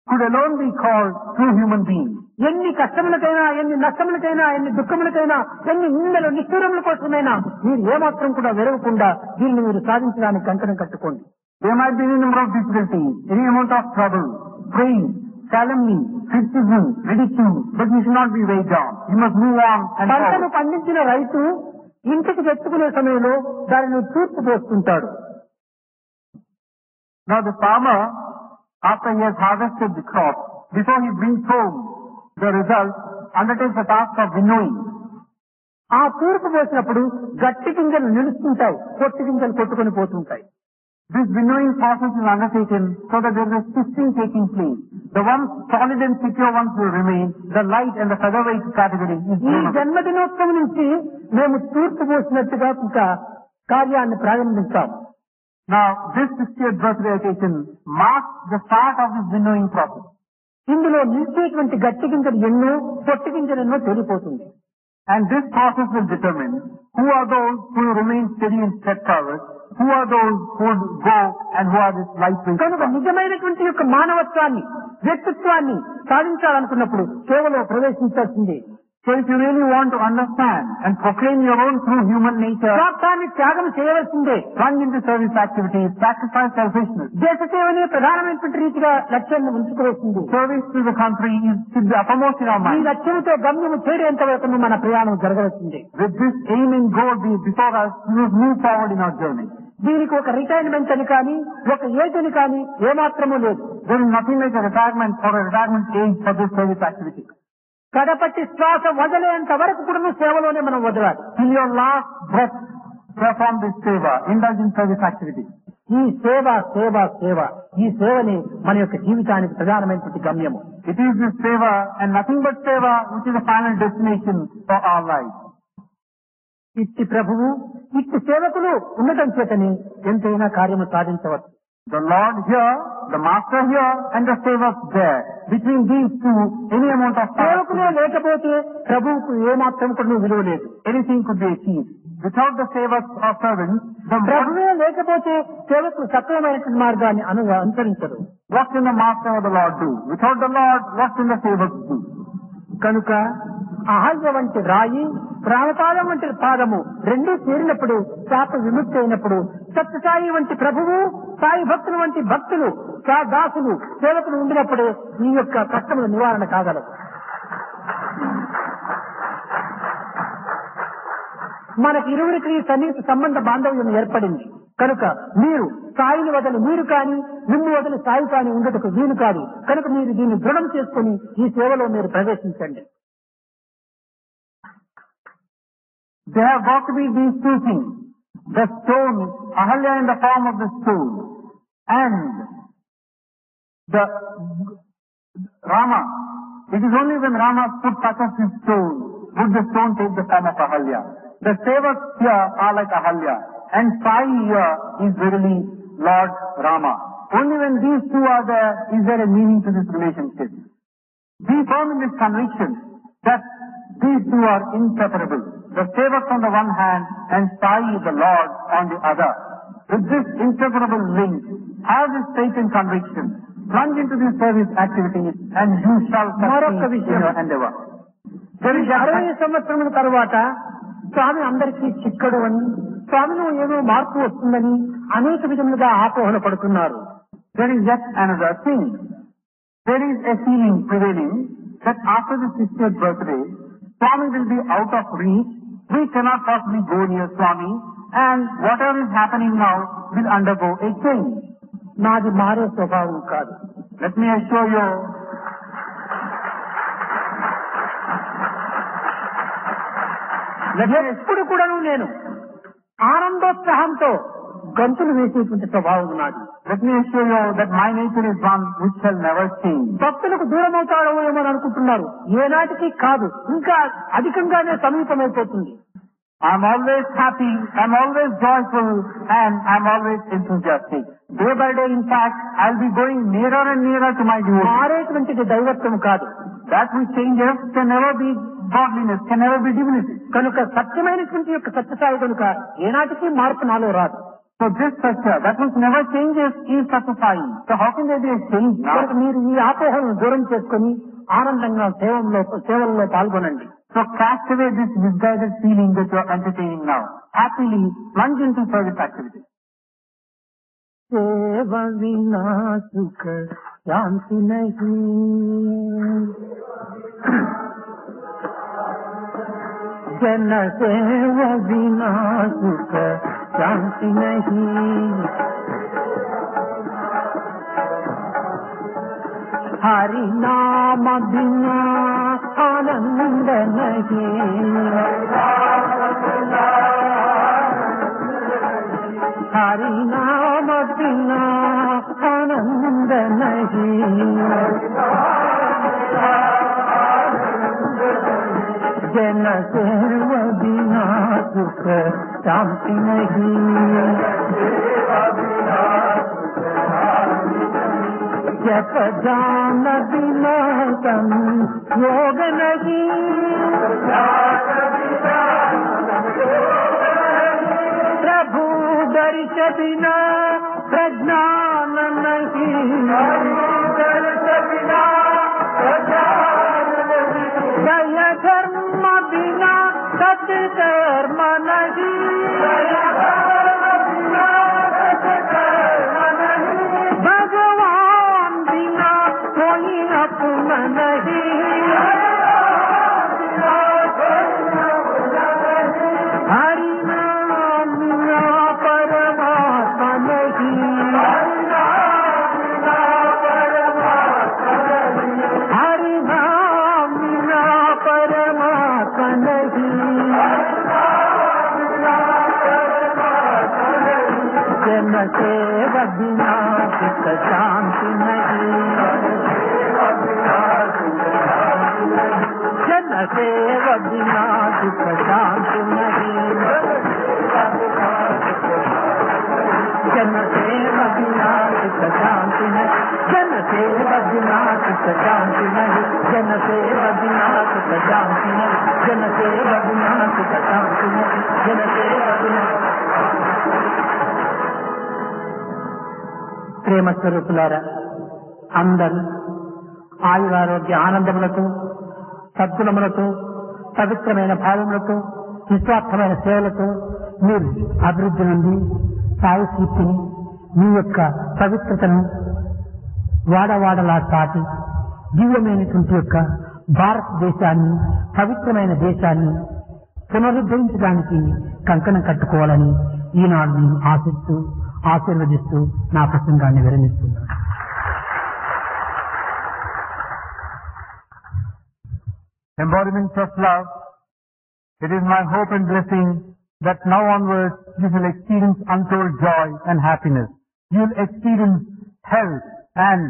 could alone be called true human beings. ఎన్ని కష్టములకైనా, ఎన్ని నష్టములకైనా, ఎన్ని దుఃఖములకైనా, ఎన్ని నిందలు నిష్ఠూరముల కోసమైనా మీరు ఏమాత్రం కూడా వెరవకుండా దీనిని మీరు సాధించడానికి కంకణం కట్టుకోండి. There might be any number of difficulties, any amount of trouble, praise, calumny, criticism, ridicule, but you should not be weighed down. You must move on and పంటను forward. పండించిన రైతు ఇంటికి తెచ్చుకునే సమయంలో దానిని తూర్పు పోస్తుంటాడు. Now the farmer, after he has harvested the crop, before he brings home the result, undertakes the task of winnowing. ఆ తూర్పు పోసినప్పుడు గట్టి గింజలు నిలుస్తుంటాయి, పొట్టి గింజలు కొట్టుకొని పోతుంటాయి. This winnowing process is undertaken so that there is a sifting taking place. The ones solid and secure ones will remain, the light and the featherweight category is ఈ given. జన్మదినోత్సవం నుంచి మేము తూర్పు పోసినట్టుగా ఇంకా కార్యాన్ని ప్రారంభించాం. Now, this 60th birthday occasion marks the start of this winnowing process. ఇందులో నిలిచేటువంటి గట్టి గింజలు ఎన్నో, పొట్టి గింజలు ఎన్నో తేలిపోతుంది. And this process will determine who are those who will remain steady and steadfast, who are those who would go and who are this lightweight. కనుక నిజమైనటువంటి యొక్క మానవత్వాన్ని, వ్యక్తిత్వాన్ని సాధించాలనుకున్నప్పుడు సేవలో ప్రవేశించాల్సిందే. So if you really want to understand and proclaim your own true human nature, స్వార్థాన్ని త్యాగం చేయవలసిందే. plunge into service activities, sacrifice selfishness. దేశ సేవనే ప్రధానమైనటువంటి రీతిగా లక్ష్యాన్ని ఉంచుకోవాల్సింది. Service to the country should be uppermost in our ఈ mind. లక్ష్యంతో గమ్యము చేరేంత వరకు మన ప్రయాణం జరగవలసిందే. With this aim and goal before us, we must move forward in our journey. దీనికి ఒక రిటైర్మెంట్ అని కానీ, ఒక ఏజ్ అని కానీ ఏమాత్రమూ లేదు. There is nothing like a retirement or a retirement age for this service activity. కడపట్టి శ్వాస వదిలేంత వరకు కూడా సేవలోనే మనం వదలాలి. Till your last breath, perform this seva, indulge in service activity. ఈ సేవ సేవ సేవ, ఈ సేవని మన యొక్క జీవితానికి ప్రధానమైనటువంటి గమ్యము. It is this seva and nothing but seva which is the final destination for our life. ఇట్టి ప్రభువు, ఇట్టి సేవకులు ఉండటం చేతని ఎంతైనా కార్యము సాధించవచ్చు. The Lord here, the Master here, and the Sevak there. Between these two, any amount of సేవకులే లేకపోతే ప్రభువుకు ఏమాత్రం కూడా విలువ లేదు. anything could be achieved. Without the Sevaks or servants, ప్రభువే లేకపోతే సేవకులు సక్రమమైనటువంటి మార్గాన్ని అనుసరించరు. what can the Master or the Lord do? Without the Lord, what can the Sevaks do? కనుక అహల్య వంటి రాయి, ప్రాణపాదం వంటి పాదము రెండూ చేరినప్పుడు శాప విముక్తి అయినప్పుడు సత్యసాయి వంటి ప్రభువు, సాయి భక్తులు వంటి భక్తులు, దాసులు, సేవకులు ఉండినప్పుడే ఈ యొక్క కష్టముల నివారణ కాగలదు. మనకి ఇరువురికి సన్నిహిత సంబంధ బాంధవ్యం ఏర్పడింది. కనుక మీరు సాయిని వదలి మీరు కానీ, నిన్ను వదలి సాయి కానీ ఉండటకు వీలు కాదు. కనుక మీరు దీన్ని దృఢం చేసుకుని ఈ సేవలో మీరు ప్రవేశించండి. There have got to be these two things. The stone, Ahalya in the form of the stone, and the Rama. It is only when Rama's foot touches the stone would the stone take the form of Ahalya. The Sevaks here are like Ahalya, and Sai here is verily Lord Rama. Only when these two are there is there a meaning to this relationship. Be firm in this conviction that these two are inseparable. The Sevak on the one hand and Sai the Lord on the other. With this inseparable link, have this faith and conviction. Plunge into these service activities and you shall succeed in your endeavor. 60 సంవత్సరముల తర్వాత స్వామి అందరికీ చిక్కడు అని, స్వామిలో ఏదో మార్పు వస్తుందని అనేక విధములుగా ఆపోహన పడుతున్నారు. There is yet another thing. There is a feeling prevailing that after the 60th birthday, Swami will be out of reach. We cannot possibly go near Swami, and whatever is happening now will undergo a change. నాది మారే స్వభావం కాదు. Let me assure you, ఎప్పుడు కూడాను నేను ఆనందోత్సాహంతో గంతులు వేసేటువంటి స్వభావం నాది. let me assure you that my nature is one which shall never change. భక్తులకు దూరం అవుతాడో ఏమో అనుకుంటున్నారు. ఏనాటికి కాదు, ఇంకా అధికంగానే సమీపమైపోతుంది. I'm always happy, I'm always joyful, and I'm always enthusiastic. Day by day, in fact, I'll be going nearer and nearer to my devotee. మారేటువంటిది దైవత్వం కాదు. That which changes can never be godliness, can never be divinity. కనుక సత్యమైనటువంటి యొక్క సత్యసాయి కనుక ఏనాటికి మార్పు నాలో రాదు. So this Satya, that which never changes, is Satyasai. So how can there be a change now? కనుక మీరు ఈ ఆపోహలను దూరం చేసుకుని ఆనందంగా సేవల్లో పాల్గొనండి. So cast away this misguided feeling that you are entertaining now. Happily plunge into service activity. సేవ వినా సుఖ శాంతి నహీ, జన సేవ వినా సుఖ శాంతి నహీ, హరి నామ బినా ఆనంద నహీ, हरि नाम बिना आनंद नहीं, जन सेव बिना सुख शांति नहीं, जप जान बिना तम योग नहीं, प्रभु दर्श बिना प्रज्ञान नहीं, दया धर्म बिना सत्कर्म नहीं, भगवान बिना कोई अपना नहीं, हरि नाम बिना परमात्मा नहीं, हरि नाम बिना परमात्मा नहीं, जन सेव बिना सुख शांति नहीं, जन सेव बिना सुख शांति नहीं, जन सेव बिना सुख शांति नहीं, जन सेव बिना सुख शांति नहीं, जन सेव बिना सुख शांति नहीं, जन सेव बिना सुख शांति नहीं, जन सेव बिना. ప్రేమ స్వరూపులారా, అందరూ ఆయురారోగ్య ఆనందములతో, సద్గుణములతో, పవిత్రమైన భావములతో, నిస్వార్థమైన సేవలతో మీరు అభివృద్ధి నుండి సాయి కీర్తిని, మీ యొక్క పవిత్రతను వాడవాడలా చాటి దివ్యమైనటువంటి యొక్క భారతదేశాన్ని, పవిత్రమైన దేశాన్ని పునరుద్ధరించడానికి కంకణం కట్టుకోవాలని ఈనాడు నేను ఆశిస్తూ ఆశీర్వదిస్తూ నా ప్రసంగాన్ని విరమిస్తున్నాను. Embodiments of love, it is my hope and blessing that now onwards you will experience untold joy and happiness. You will experience health and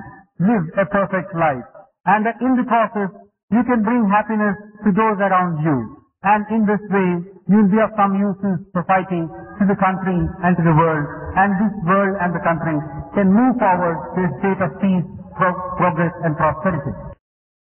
live a perfect life. And that in the process you can bring happiness to those around you. And in this way you will be of some use to society, to the country and to the world. And this world and the country can move forward to a state of peace, progress and prosperity.